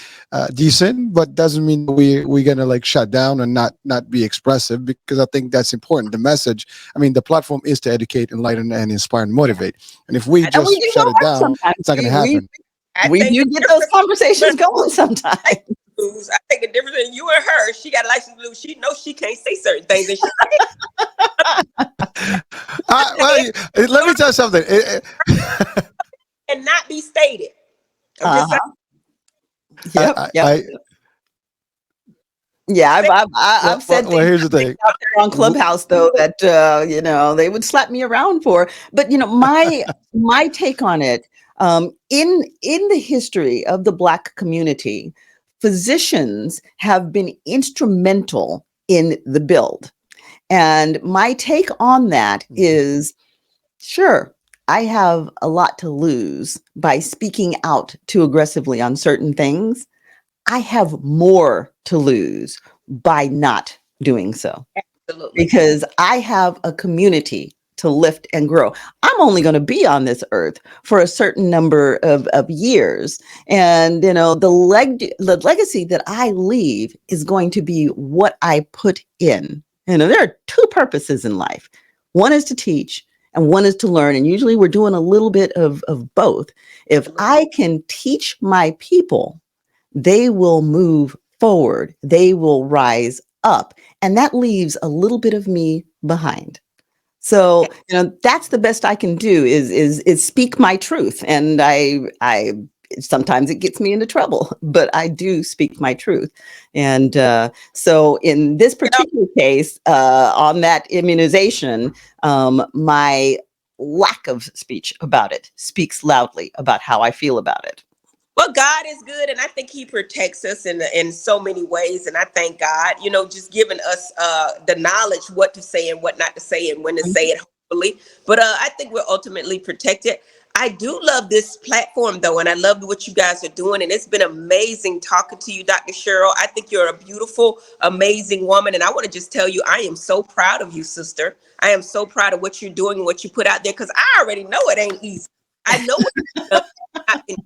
D: decent, but doesn't mean we're gonna shut down and not be expressive, because I think that's important. The message, the platform is to educate, enlighten, and inspire and motivate. And if we just shut it down, it's not gonna happen.
B: We do get those conversations going sometimes.
C: I think the difference in you and her, she got a license to lose. She knows she can't say certain things. And
D: let me tell you something.
C: And not be stated.
B: I've said things
D: here's the thing.
B: out there on Clubhouse, though, that they would slap me around for. But my take on it, in the history of the Black community, physicians have been instrumental in the build. And my take on that is, sure, I have a lot to lose by speaking out too aggressively on certain things. I have more to lose by not doing so.
C: Absolutely.
B: Because I have a community to lift and grow. I'm only going to be on this earth for a certain number of years. And, the legacy that I leave is going to be what I put in. There are two purposes in life. One is to teach and one is to learn. And usually we're doing a little bit of both. If I can teach my people, they will move forward. They will rise up. And that leaves a little bit of me behind. So, that's the best I can do is speak my truth. And I sometimes it gets me into trouble, but I do speak my truth. And so in this particular case, on that immunization, my lack of speech about it speaks loudly about how I feel about it.
C: Well, God is good, and I think He protects us in so many ways. And I thank God, just giving us the knowledge what to say and what not to say and when to say it, hopefully. But I think we're ultimately protected. I do love this platform, though, and I love what you guys are doing. And it's been amazing talking to you, Dr. Cheryl. I think you're a beautiful, amazing woman. And I want to just tell you, I am so proud of you, sister. I am so proud of what you're doing and what you put out there, because I already know it ain't easy. I know it's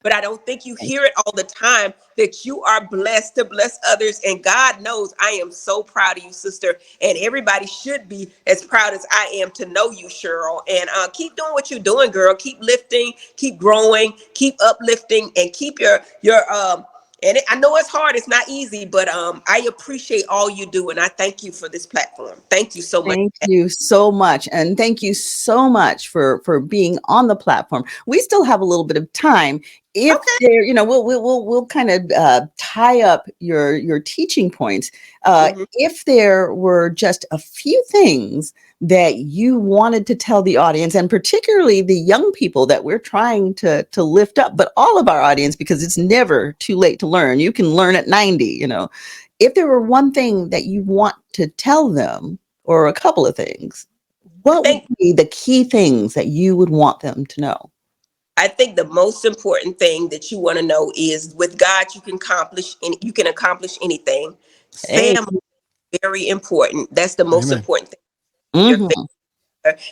C: but I don't think you hear it all the time, that you are blessed to bless others. And God knows I am so proud of you, sister. And everybody should be as proud as I am to know you, Cheryl. And keep doing what you're doing, girl. Keep lifting, keep growing, keep uplifting, and keep your and I know it's hard. It's not easy, but I appreciate all you do. And I thank you for this platform. Thank you so much.
B: Thank you so much. And thank you so much for being on the platform. We still have a little bit of time. If there, we'll kind of tie up your teaching points. If there were just a few things that you wanted to tell the audience, and particularly the young people that we're trying to lift up, but all of our audience, because it's never too late to learn. You can learn at 90, if there were one thing that you want to tell them, or a couple of things,
C: I
B: what would
C: think
B: be the key things that you would want them to know?
C: I think the most important thing that you want to know is with God you can accomplish anything.
B: Hey.
C: Family is very important. That's the most
D: Amen.
C: important thing. Your
B: Hmm.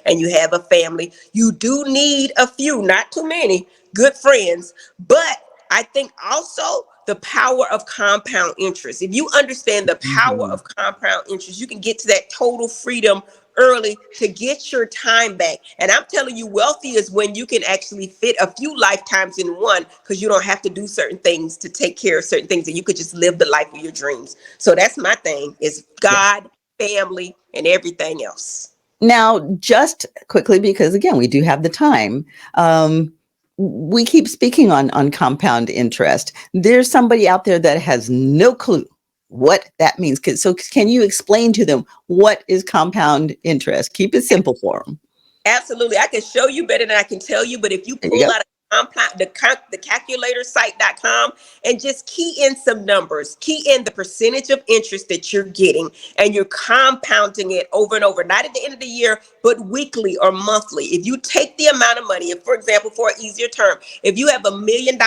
C: and you have a family, you do need a few, not too many, good friends. But I think also the power of compound interest. If you understand the power
B: Hmm.
C: of compound interest, you can get to that total freedom early to get your time back. And I'm telling you, wealthy is when you can actually fit a few lifetimes in one, because you don't have to do certain things to take care of certain things, and you could just live the life of your dreams. So that's my thing, is God, family, and everything else.
B: Now, just quickly, because again, we do have the time. We keep speaking on compound interest. There's somebody out there that has no clue what that means. So, can you explain to them what is compound interest? Keep it simple for them.
C: Absolutely. I can show you better than I can tell you, but if you
B: There you
C: pull
B: go.
C: out the calculator site.com and just key in some numbers, key in the percentage of interest that you're getting, and you're compounding it over and over, not at the end of the year, but weekly or monthly. If you take the amount of money, if, for example, for an easier term, if you have $1 million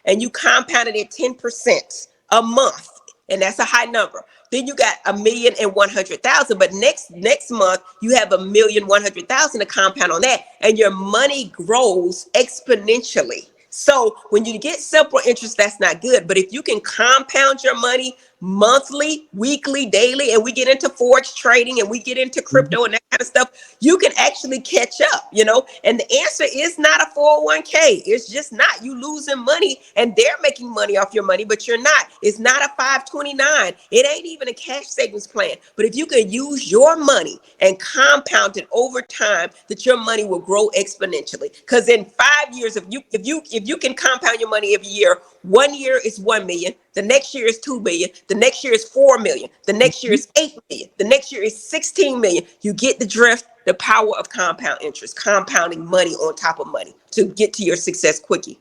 C: and you compounded it 10% a month, and that's a high number. Then you got 1,100,000. But next month you have 1,100,000 to compound on that, and your money grows exponentially. So when you get simple interest, that's not good. But if you can compound your money monthly, weekly, daily, and we get into forex trading and we get into crypto and that kind of stuff, you can actually catch up. And the answer is not a 401k. It's just not. You losing money and they're making money off your money, but you're not. It's not a 529. It ain't even a cash savings plan. But if you can use your money and compound it over time, that your money will grow exponentially. Because in 5 years, if you can compound your money every year, 1 year is 1 million, the next year is 2 million, the next year is 4 million, the next year is 8 million, the next year is 16 million. You get the drift, the power of compound interest, compounding money on top of money to get to your success quickly.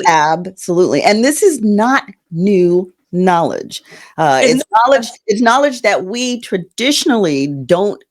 B: Absolutely. And this is not new knowledge.
C: There's no,
B: It's knowledge that we traditionally don't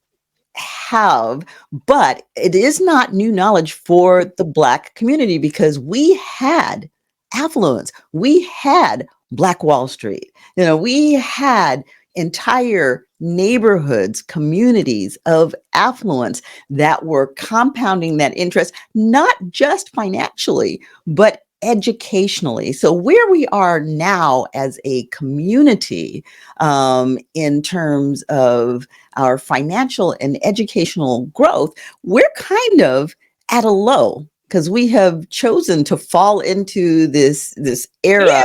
B: have, but it is not new knowledge for the Black community, because we had affluence. We had Black Wall Street. We had entire neighborhoods, communities of affluence that were compounding that interest, not just financially, but educationally. So where we are now as a community, in terms of our financial and educational growth, we're kind of at a low, because we have chosen to fall into this era.
C: yeah,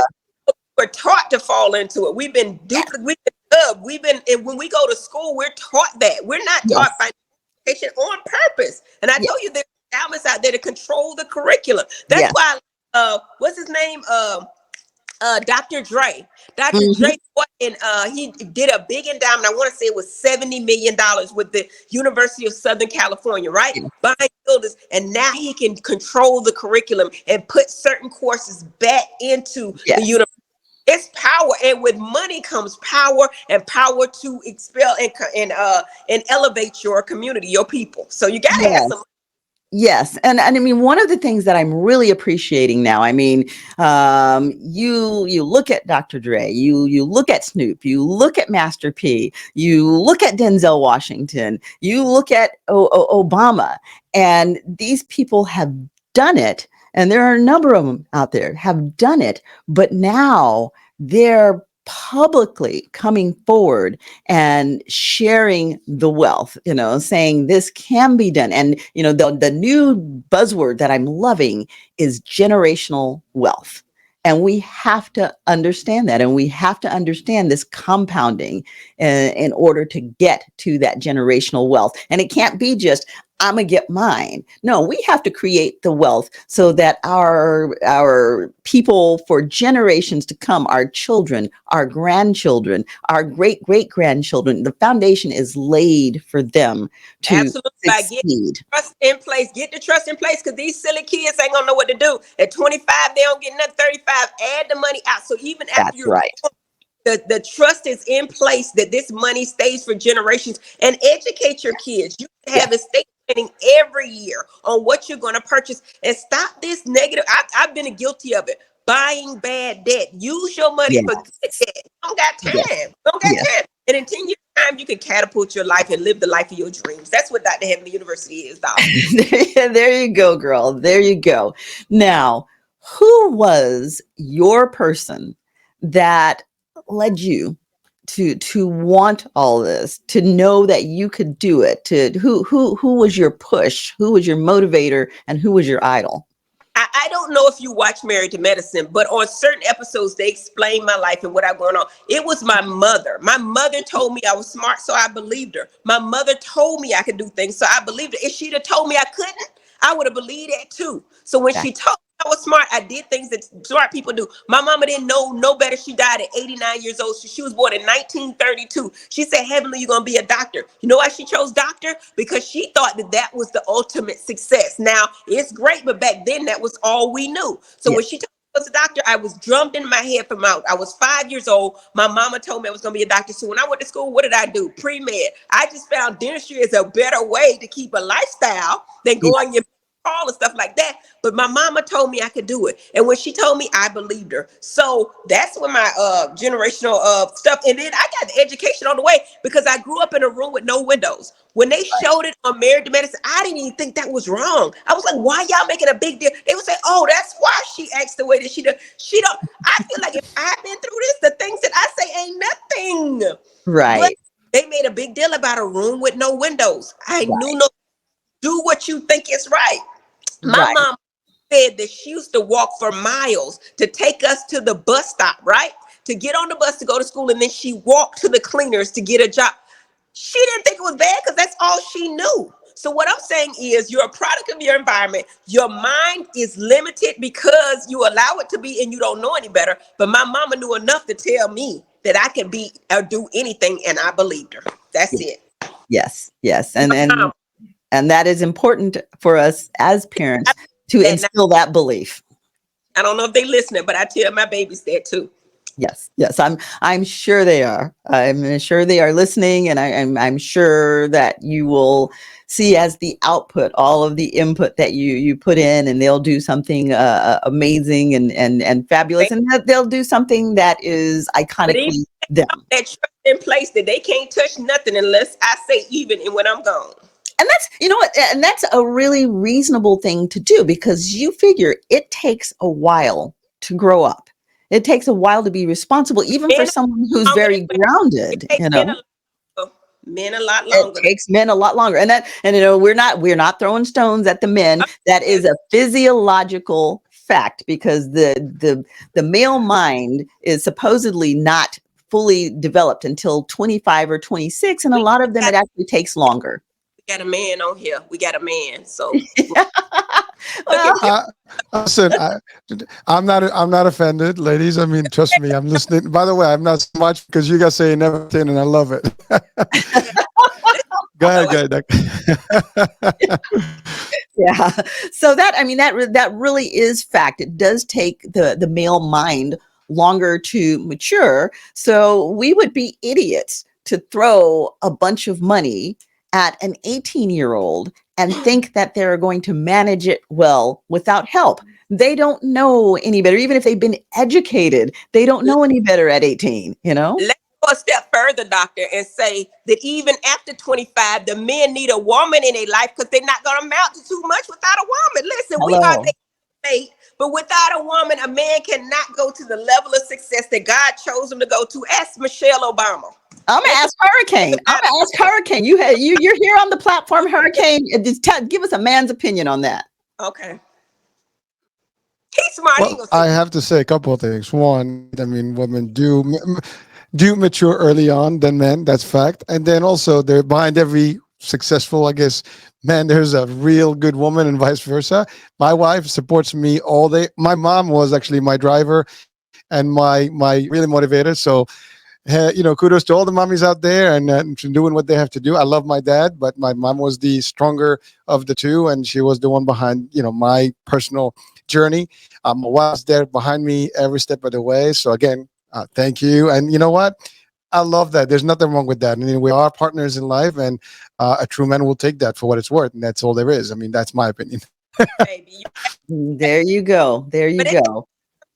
C: we're taught to fall into it. We've been we've been dubbed. And when we go to school, we're taught that. We're not taught
B: Yes,
C: financial on purpose. And I
B: yes,
C: told you there's endowments out there to control the curriculum. That's
B: yes.
C: why what's his name? Dr. Dre. Dr.
B: Mhm.
C: Dre and he did a big endowment. I want to say it was $70 million with the University of Southern California, right?
B: Yes,
C: Buying buildings, and now he can control the curriculum and put certain courses back into the
B: yes.
C: university. It's power, and with money comes power, and power to expel and elevate your community, your people. So you got to have some.
B: Yes. Yes, and I mean, one of the things that I'm really appreciating now, I mean, you look at Dr. Dre, you look at Snoop, you look at Master P, you look at Denzel Washington, you look at Obama, and these people have done it, and there are a number of them out there have done it, but now they're publicly coming forward and sharing the wealth, saying this can be done. And, the new buzzword that I'm loving is generational wealth. And we have to understand that. And we have to understand this compounding in order to get to that generational wealth. And it can't be just, I'm gonna get mine. No, we have to create the wealth so that our people for generations to come, our children, our grandchildren, our great great grandchildren, the foundation is laid for them to
C: Absolutely. I get
B: succeed.
C: trust in place. Get the trust in place, because these silly kids ain't gonna know what to do. At 25, they don't get nothing. 35, add the money out. So even after
B: That's
C: you're
B: right.
C: gone, the trust is in place that this money stays for generations. And educate your kids. You have estate planning every year on what you're going to purchase, and stop this negative. I've been guilty of it. Buying bad debt. Use your money for good debt. You don't got time.
B: Yes.
C: You don't got
B: Yes.
C: time. And in 10 years time, you can catapult your life and live the life of your dreams. That's what Dr. Heavenly University is, dog.
B: There you go, girl. There you go. Now, who was your person that led you to want all this, to know that you could do it? To who was your push? Who was your motivator, and who was your idol?
C: I don't know if you watch Married to Medicine, but on certain episodes, they explain my life and what I'm going on. It was my mother. My mother told me I was smart, so I believed her. My mother told me I could do things, so I believed her. If she'd have told me I couldn't, I would have believed that too. So when she told me I was smart, I did things that smart people do. My mama didn't know no better. She died at 89 years old. She was born in 1932. She said, Heavenly, you're going to be a doctor. You know why she chose doctor? Because she thought that that was the ultimate success. Now, it's great, but back then that was all we knew. So when she told me I was a doctor, I was drummed in my head from out. I was 5 years old. My mama told me I was going to be a doctor. So when I went to school, what did I do? Pre-med. I just found dentistry is a better way to keep a lifestyle than going your and stuff like that. But my mama told me I could do it. And when she told me, I believed her. So that's when my generational stuff. And then I got the education on the way because I grew up in a room with no windows. When they showed it on Married to Medicine, I didn't even think that was wrong. I was like, why y'all making a big deal? They would say, oh, that's why she acts the way that she does. She don't. I feel like if I've been through this, the things that I say ain't nothing.
B: Right.
C: But they made a big deal about a room with no windows. I knew no. Do what you think is right. My mom said that she used to walk for miles to take us to the bus stop, right? To get on the bus to go to school. And then she walked to the cleaners to get a job. She didn't think it was bad because that's all she knew. So what I'm saying is you're a product of your environment. Your mind is limited because you allow it to be and you don't know any better. But my mama knew enough to tell me that I could be or do anything. And I believed her. That's it.
B: Yes. Yes. And that is important for us as parents to instill that belief.
C: I don't know if they're listening, but I tell my babies that too.
B: Yes, yes, I'm sure they are. I'm sure they are listening, and I'm sure that you will see as the output all of the input that you put in, and they'll do something amazing and fabulous, and they'll do something that is iconically them.
C: That trust in place that they can't touch nothing unless I say even and when I'm gone.
B: And that's, you know what, and that's a really reasonable thing to do because you figure it takes a while to grow up. It takes a while to be responsible, even for someone who's very grounded, you know.
C: Men a lot longer.
B: It takes men a lot longer. And you know, we're not throwing stones at the men. That is a physiological fact because the male mind is supposedly not fully developed until 25 or 26. And a lot of them, it actually takes longer.
C: Got a man on here. We got a man. So
D: listen, I'm not offended, ladies. I mean, trust me, I'm listening. By the way, I'm not so much because you guys saying everything and I love it. Go ahead.
B: Yeah. So that really is fact. It does take the male mind longer to mature. So we would be idiots to throw a bunch of money at an 18-year-old and think that they're going to manage it well without help. They don't know any better. Even if they've been educated, they don't know any better at 18, you know?
C: Let's go a step further, doctor, and say that even after 25, the men need a woman in their life because they're not going to amount to too much without a woman. Listen, we are their mate, but without a woman, a man cannot go to the level of success that God chose him to go to. Ask Michelle Obama.
B: I'm gonna ask Hurricane. You're here on the platform, Hurricane. Just give us a man's opinion on that.
C: Okay. He's smart.
D: Well, I have to say a couple of things. One, I mean, women do mature early on than men. That's fact. And then also, they're behind every successful, I guess, man, there's a real good woman, and vice versa. My wife supports me all day. My mom was actually my driver and my really motivator. So. You know, kudos to all the mommies out there and doing what they have to do. I love my dad, but my mom was the stronger of the two, and she was the one behind, you know, my personal journey. My wife's there behind me every step of the way. So again, Thank you. And you know what? I love that. There's nothing wrong with that. I mean, we are partners in life, and a true man will take that for what it's worth, and that's all there is. I mean, that's my opinion.
C: Baby.
B: There you go. There you
C: But it
B: go.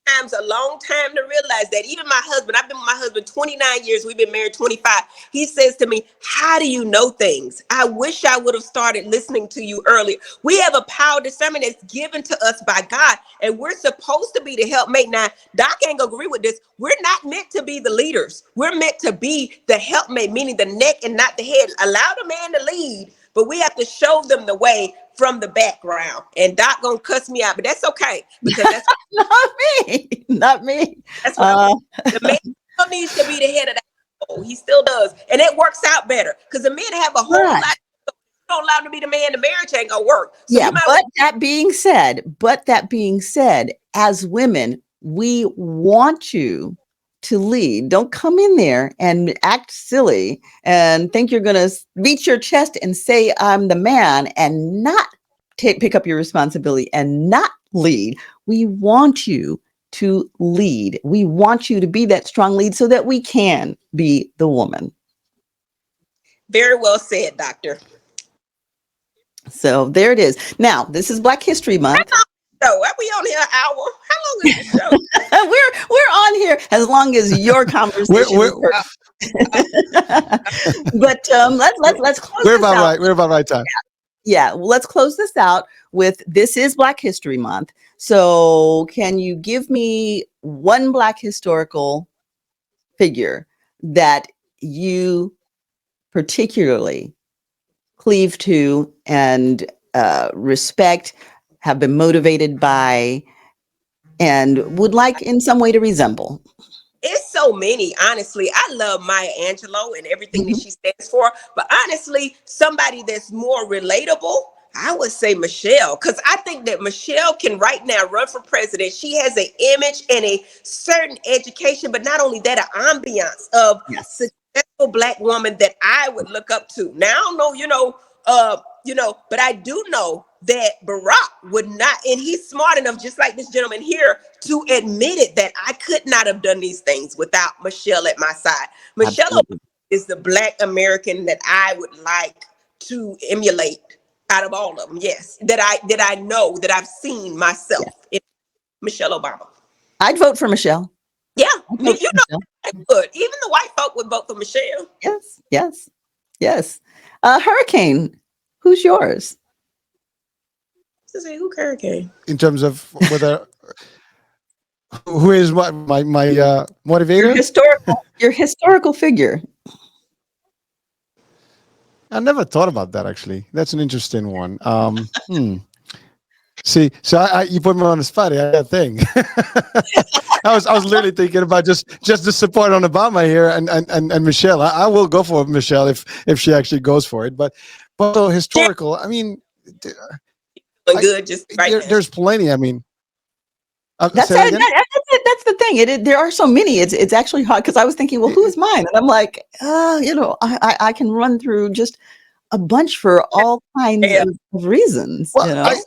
C: times a long time to realize that. Even my husband, I've been with my husband 29 years, we've been married 25. He says to me, how do you know things? I wish I would have started listening to you earlier. We have a power discernment that's given to us by God, and we're supposed to be the helpmate. Now, Doc ain't gonna agree with this. We're not meant to be the leaders. We're meant to be the helpmate, meaning the neck and not the head. Allow the man to lead, but we have to show them the way from the background. And Doc gonna cuss me out, but that's okay, because that's
B: Not me. Not me.
C: That's what the man still needs to be the head of the household. He still does. And it works out better because the men have a whole
B: Right.
C: lot. Don't allow him to be the man, the marriage ain't gonna work. So
B: Yeah,
C: you might
B: but that being said, as women, we want you to lead. Don't come in there and act silly and think you're going to beat your chest and say, I'm the man, and not pick up your responsibility and not lead. We want you to lead. We want you to be that strong lead so that we can be the woman.
C: very well said, Doctor.
B: So there it is. Now, this is Black History Month.
C: So are we on here an hour? How long is the show?
B: we're on here as long as your conversation is but let's close
D: We're
B: this
D: about
B: out.
D: right. We're about right time.
B: Yeah, well, let's close this out with, this is Black History Month. So can you give me one Black historical figure that you particularly cleave to and respect, have been motivated by, and would like in some way to resemble?
C: It's so many, honestly. I love Maya Angelou and everything that she stands for. But honestly, somebody that's more relatable, I would say Michelle, because I think that Michelle can right now run for president. She has an image and a certain education, but not only that, an ambiance of
B: Yes.
C: successful Black woman that I would look up to. Now, I don't know, but I do know that Barack would not, and he's smart enough, just like this gentleman here, to admit it, that I could not have done these things without Michelle at my side. Michelle
B: Absolutely.
C: is the Black American that I would like to emulate out of all of them. Yes, that I know, that I've seen myself in Michelle Obama.
B: I'd vote for Michelle.
C: Yeah,
B: I'd
C: you
B: vote for
C: know,
B: Michelle.
C: I would. Even the white folk would vote for Michelle.
B: Yes. Hurricane, who's yours?
C: Who hurricane?
D: In terms of whether who is my motivator?
B: Your historical figure.
D: I never thought about that, actually. That's an interesting one. See, so you put me on the spot. I had that thing. I was literally thinking about just the support on Obama here and Michelle. I will go for Michelle if she actually goes for it. But so historical. I mean,
C: Good, just right now.
D: there's plenty. I mean,
B: That's it. That's the thing. There are so many. It's actually hard, because I was thinking, well, who's mine? And I'm like, I can run through just a bunch for all kinds of reasons.
D: Well,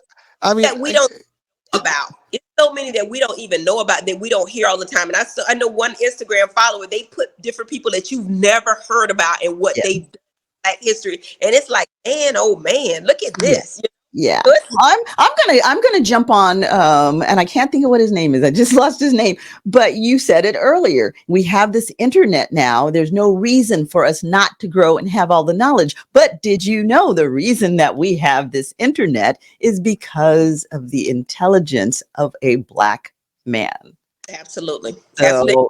D: I mean,
C: that we don't know about. It's so many that we don't even know about, that we don't hear all the time. And I know one Instagram follower, they put different people that you've never heard about and what they've done, Black history, and it's like, man, oh man, look at this.
B: Yeah, I'm gonna jump on, and I can't think of what his name is. I just lost his name. But you said it earlier. We have this internet now. There's no reason for us not to grow and have all the knowledge. But did you know the reason that we have this internet is because of the intelligence of a Black man?
C: Absolutely.
B: So,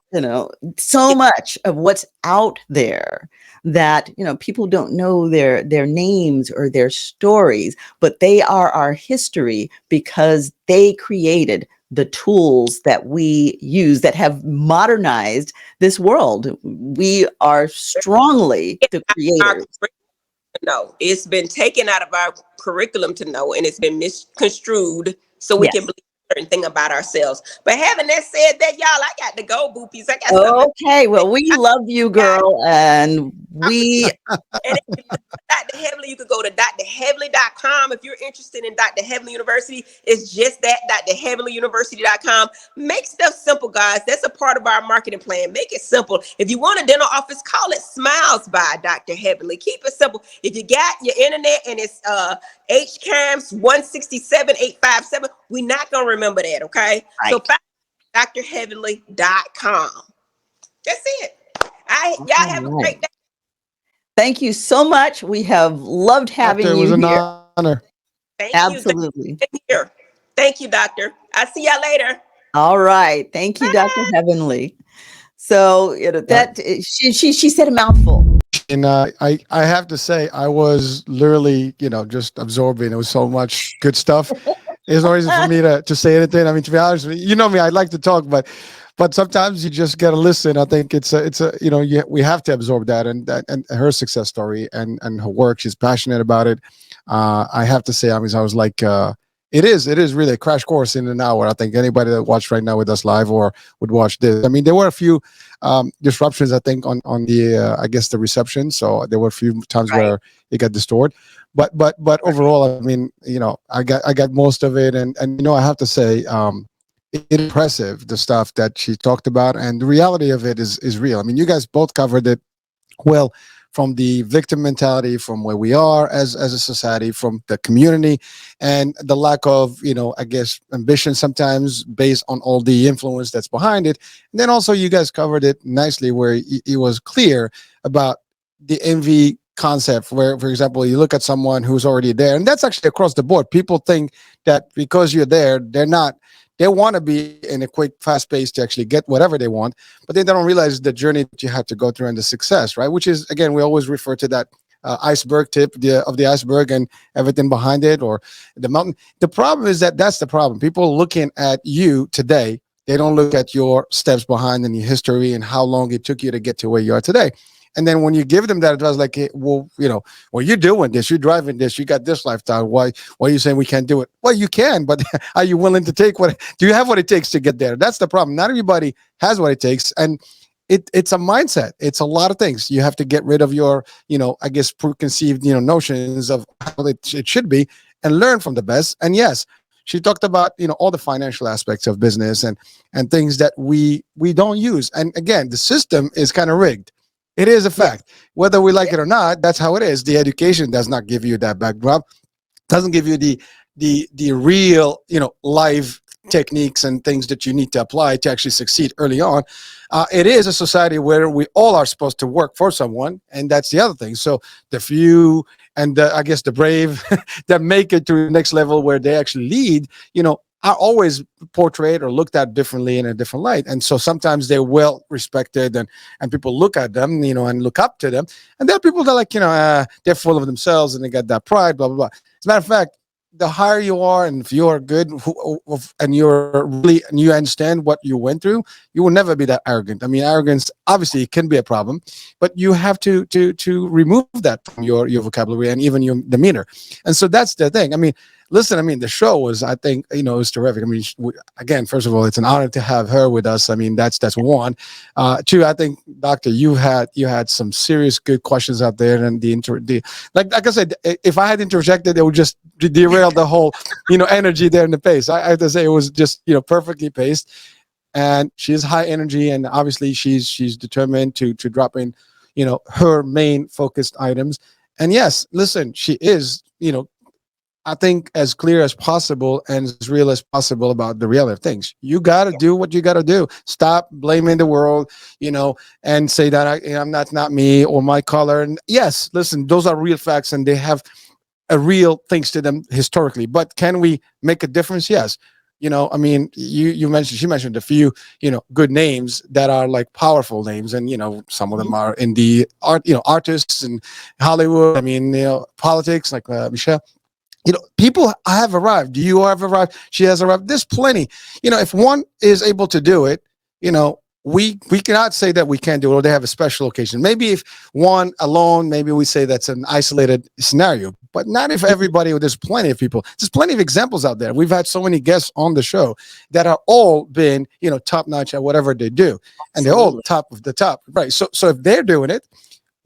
B: so much of what's out there that, people don't know their names or their stories, but they are our history, because they created the tools that we use that have modernized this world. We are strongly the creators.
C: No, it's been taken out of our curriculum to know, and it's been misconstrued so we can believe certain thing about ourselves. But having that said, that y'all, I got to go, boopies. I got
B: okay, well, we love you, girl, and we
C: and if you got Heavenly, you could go to drheavenly.com. If you're interested in Dr. Heavenly University, it's just that, drheavenlyuniversity.com. Make stuff simple, guys. That's a part of our marketing plan. Make it simple. If you want a dental office, call it Smiles by Dr. Heavenly. Keep it simple. If you got your internet and it's HCAMS 167857, we're not going to remember that, okay?
B: Right.
C: So find drheavenly.com. That's it. Y'all have a great day.
B: Thank you so much. We have loved having
D: Doctor, it
B: you
D: was an
B: here.
D: honor.
C: Thank
B: Absolutely.
C: you. Thank you, Doctor. I'll see y'all later.
B: All right. Thank you, Dr. Heavenly. So that she said a mouthful.
D: And I have to say, I was literally, just absorbing. It was so much good stuff. There's no reason for me to say anything. I mean, to be honest with you, you know me, I like to talk, but sometimes you just got to listen. I think we have to absorb that and her success story and her work. She's passionate about it. I have to say, I was like, it is really a crash course in an hour. I think anybody that watched right now with us live or would watch this. I mean, there were a few disruptions, I think, on the I guess the reception. So there were a few times where it got distorted. But overall, I mean, I got most of it, and I have to say, it's impressive the stuff that she talked about, and the reality of it is real. I mean, you guys both covered it well, from the victim mentality, from where we are as a society, from the community, and the lack of, I guess, ambition sometimes based on all the influence that's behind it. And then also you guys covered it nicely where it was clear about the envy concept, where, for example, you look at someone who's already there, and that's actually across the board. People think that because you're there, they want to be in a quick, fast pace to actually get whatever they want, but then they don't realize the journey that you have to go through and the success, right? Which is, again, we always refer to that iceberg tip of the iceberg and everything behind it, or the mountain. The problem is that's the problem. People looking at you today, they don't look at your steps behind and your history and how long it took you to get to where you are today. And then when you give them that advice, like, hey, well, you're doing this, you're driving this, you got this lifestyle. Why are you saying we can't do it? Well, you can, but are you willing to take do you have what it takes to get there? That's the problem. Not everybody has what it takes. And it's a mindset. It's a lot of things. You have to get rid of your, I guess, preconceived, notions of how it should be and learn from the best. And yes, she talked about, all the financial aspects of business and things that we don't use. And again, the system is kind of rigged. It is a fact. Whether we like it or not, that's how it is. The education does not give you that backdrop. Doesn't give you the real, live techniques and things that you need to apply to actually succeed early on. It is a society where we all are supposed to work for someone, and that's the other thing. So the few and I guess the brave that make it to the next level where they actually lead, are always portrayed or looked at differently in a different light. And so sometimes they're well respected and people look at them, and look up to them. And there are people that like, they're full of themselves and they got that pride, blah, blah, blah. As a matter of fact, the higher you are, and if you are good and you understand what you went through, you will never be that arrogant. I mean, arrogance obviously can be a problem, but you have to remove that from your vocabulary and even your demeanor. And so that's the thing. I mean, listen, I mean, the show was, I think, it was terrific. I mean, again, first of all, it's an honor to have her with us. I mean, that's one. Two, I think, Doctor, you had some serious good questions out there, and like I said, if I had interjected, it would just derail the whole, energy there in the pace. I have to say it was just, perfectly paced, and she is high energy, and obviously she's determined to drop in, her main focused items. And yes, listen, she is, I think, as clear as possible and as real as possible about the reality of things. You got to do what you got to do. Stop blaming the world, and say that I'm not me or my color. And yes, listen, those are real facts and they have a real things to them historically. But can we make a difference? Yes. I mean, she mentioned a few, good names that are like powerful names. And, some of them are in the art, artists in Hollywood. I mean, politics, like Michelle. People have arrived. You have arrived. She has arrived. There's plenty. If one is able to do it, we cannot say that we can't do it, or they have a special occasion. Maybe if one alone, maybe we say that's an isolated scenario, but not if everybody. There's plenty of people. There's plenty of examples out there. We've had so many guests on the show that are all been, top notch at whatever they do, and they're all top of the top, right? So if they're doing it,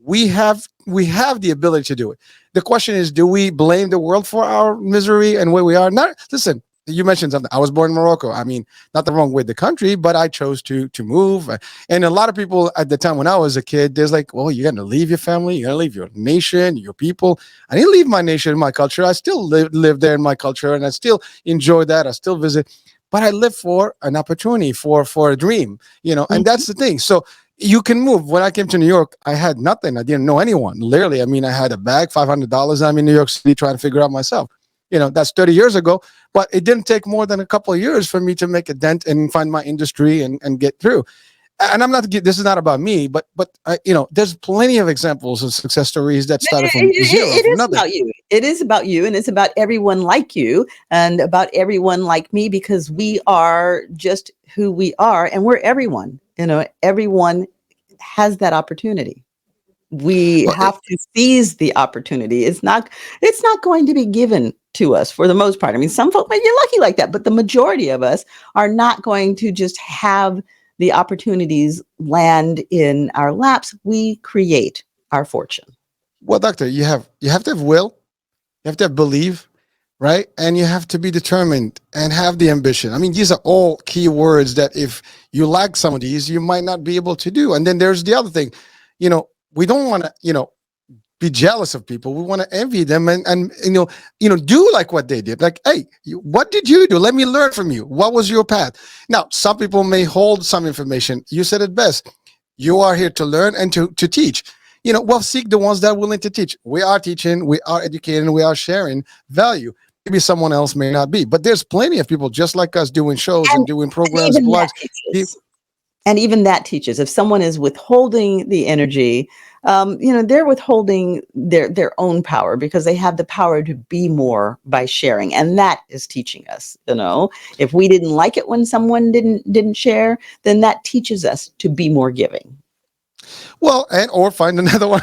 D: we have the ability to do it. The question is, do we blame the world for our misery and where we are? Not listen. You mentioned something. I was born in Morocco. I mean, not the wrong with the country, but I chose to move. And a lot of people at the time when I was a kid, there's like, well, you're gonna leave your family, you're gonna leave your nation, your people. I didn't leave my nation and my culture. I still live there in my culture, and I still enjoy that. I still visit, but I live for an opportunity, for a dream, and that's the thing. So you can move. When I came to New York, I had nothing. I didn't know anyone. Literally, I mean, I had a bag, $500. I'm in New York City trying to figure out myself. That's 30 years ago, but it didn't take more than a couple of years for me to make a dent and find my industry and get through. And I'm not. This is not about me, but there's plenty of examples of success stories that started from zero,
B: It
D: from
B: is
D: nothing.
B: about you. It is about you, and it's about everyone like you and about everyone like me, because we are just who we are, and we're everyone. Everyone has that opportunity. We
D: Well,
B: have to seize the opportunity. It's not going to be given to us for the most part. I mean, some folk might get lucky like that, but the majority of us are not going to just have the opportunities land in our laps. We create our fortune.
D: well, doctor, you have to have will, you have to have belief, right? And you have to be determined and have the ambition. I mean, these are all key words that if you lack some of these, you might not be able to do. And then there's the other thing, we don't want to, be jealous of people. We want to envy them and do like what they did. Like, hey, what did you do? Let me learn from you. What was your path? Now, some people may hold some information. You said it best. You are here to learn and to teach. Well, seek the ones that are willing to teach. We are teaching, we are educating, we are sharing value. Maybe someone else may not be, but there's plenty of people just like us doing shows and
B: And,
D: doing
B: and
D: programs,
B: even that
D: blogs.
B: teaches. And even that teaches. If someone is withholding the energy, they're withholding their own power, because they have the power to be more by sharing, and that is teaching us. If we didn't like it when someone didn't share, then that teaches us to be more giving.
D: Well, and or find another one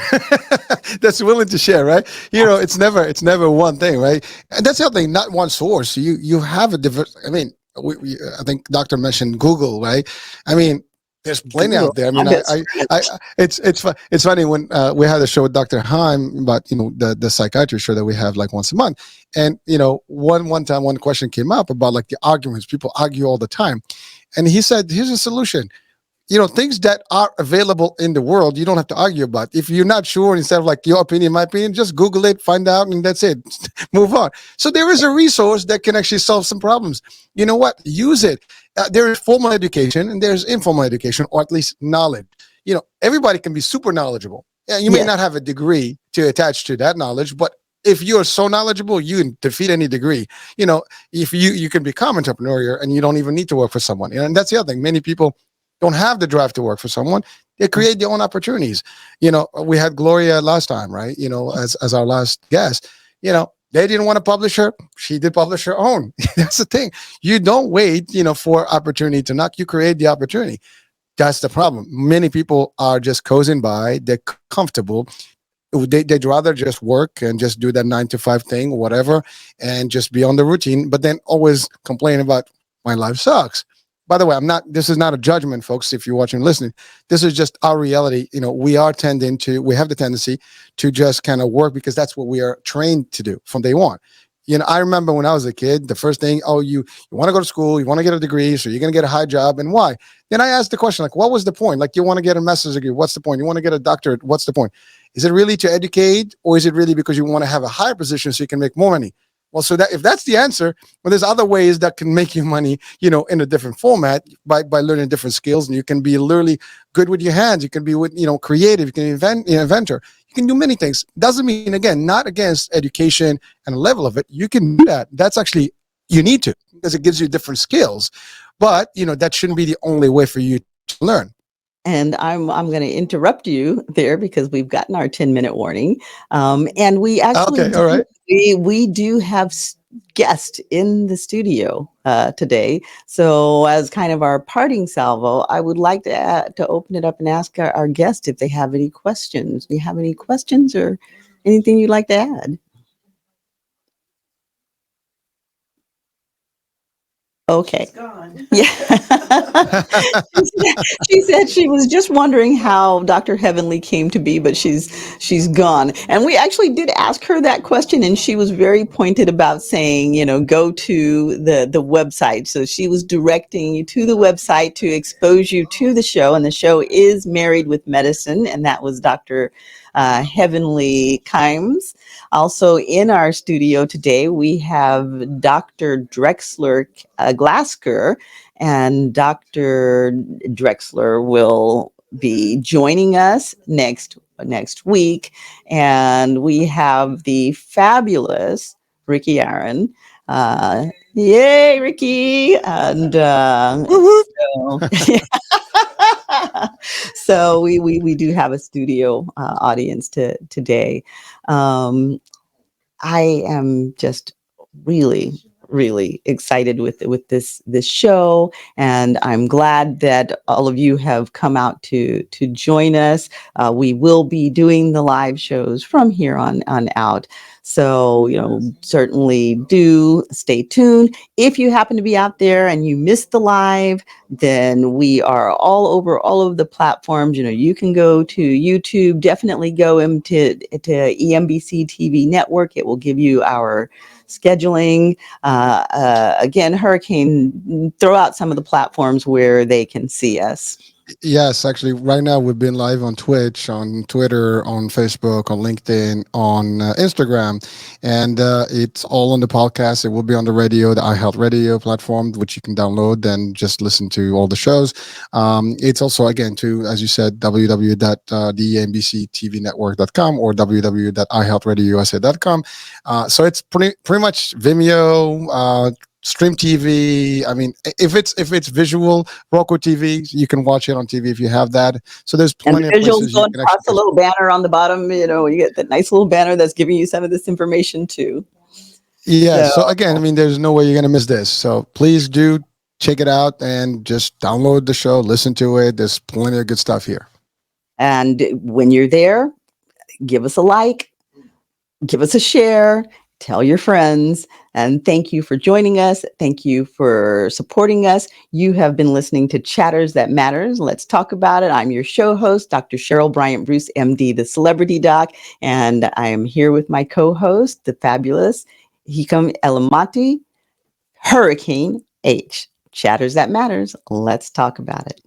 D: that's willing to share, right? It's never one thing, right? And that's the other thing, not one source. You have a diverse. I mean, I think Doctor mentioned Google, right? I mean, there's plenty
B: Google.
D: out there. I mean,
B: I bet.
D: it's funny when we had a show with Doctor Heim about the psychiatry show that we have like once a month, and one time one question came up about like the arguments. People argue all the time, and he said, "Here's a solution." Things that are available in the world, you don't have to argue about. If you're not sure, instead of like your opinion, my opinion, just Google it, find out, and that's it. Move on. So there is a resource that can actually solve some problems. You know what? Use it. There is formal education and there's informal education, or at least knowledge. Everybody can be super knowledgeable. Yeah, you may
B: Yes.
D: not have a degree to attach to that knowledge, but if you're so knowledgeable, you can defeat any degree. If you can become entrepreneurial and you don't even need to work for someone. And that's the other thing. Many people don't have the drive to work for someone. They create their own opportunities. We had Gloria last time, right? As our last guest. They didn't want to publish her. She did publish her own. That's the thing. You don't wait, for opportunity to knock. You create the opportunity. That's the problem. Many people are just coasting by. They're comfortable. They'd rather just work and just do that 9 to 5 thing, whatever, and just be on the routine, but then always complain about my life sucks. By the way, this is not a judgment, folks, if you're watching and listening. This is just our reality. We have the tendency to just kind of work because that's what we are trained to do from day one. I remember when I was a kid, the first thing, you want to go to school, you want to get a degree, so you're going to get a high job, and why? Then I asked the question, like, what was the point? Like, you want to get a master's degree, what's the point? You want to get a doctorate, what's the point? Is it really to educate, or is it really because you want to have a higher position so you can make more money? Well, so that if that's the answer, well, there's other ways that can make you money, in a different format by learning different skills, and you can be literally good with your hands. You can be creative. You can inventor. You can do many things. Doesn't mean, again, not against education and the level of it. You can do that. That's actually, you need to, because it gives you different skills. But that shouldn't be the only way for you to learn.
B: And I'm going to interrupt you there, because we've gotten our 10-minute warning, and we actually
D: Okay, all right.
B: we do have guest in the studio today. So as kind of our parting salvo, I would like to open it up and ask our guest if they have any questions. Do you have any questions or anything you'd like to add? Okay. Yeah. She said she was just wondering how Dr. Heavenly came to be, but she's gone. And we actually did ask her that question, and she was very pointed about saying, go to the website. So she was directing you to the website to expose you to the show, and the show is Married with Medicine, and that was Dr. Heavenly Kimes. Also in our studio today, we have Dr. Drexler Glasker, and Dr. Drexler will be joining us next week. And we have the fabulous Ricky Aaron. Yay, Ricky! And
D: Woo woo.
B: so, so we do have a studio audience today. I am just really, really excited with this show, and I'm glad that all of you have come out to join us. We will be doing the live shows from here on out. So, certainly do stay tuned. If you happen to be out there and you missed the live, then we are all over all of the platforms. You can go to YouTube, definitely go into EMBC TV network. It will give you our scheduling. Again, Hurricane, throw out some of the platforms where they can see us.
D: Yes, actually, right now we've been live on Twitch, on Twitter, on Facebook, on LinkedIn, on Instagram, and it's all on the podcast. It will be on the radio, the iHealth Radio platform, which you can download and just listen to all the shows. It's also, again, as you said, www.thembctvnetwork.com or www.ihealthradiousa.com. So it's pretty much Vimeo. Stream TV. I mean, if it's visual, Roku TV, you can watch it on TV if you have that. So there's
B: And the
D: plenty of
B: visuals
D: places you
B: going
D: can
B: across the
D: actually.
B: little banner on the bottom. You get that nice little banner that's giving you some of this information too.
D: Yeah.
B: So,
D: So again, I mean, there's no way you're gonna miss this. So please do check it out and just download the show, listen to it. There's plenty of good stuff here.
B: and when you're there, give us a like, give us a share, tell your friends, and thank you for joining us. Thank you for supporting us. You have been listening to Chatters That Matters. Let's talk about it. I'm your show host, Dr. Cheryl Bryant Bruce, MD, the celebrity doc, and I am here with my co-host, the fabulous Hikam Elamati, Hurricane H. Chatters That Matters. Let's talk about it.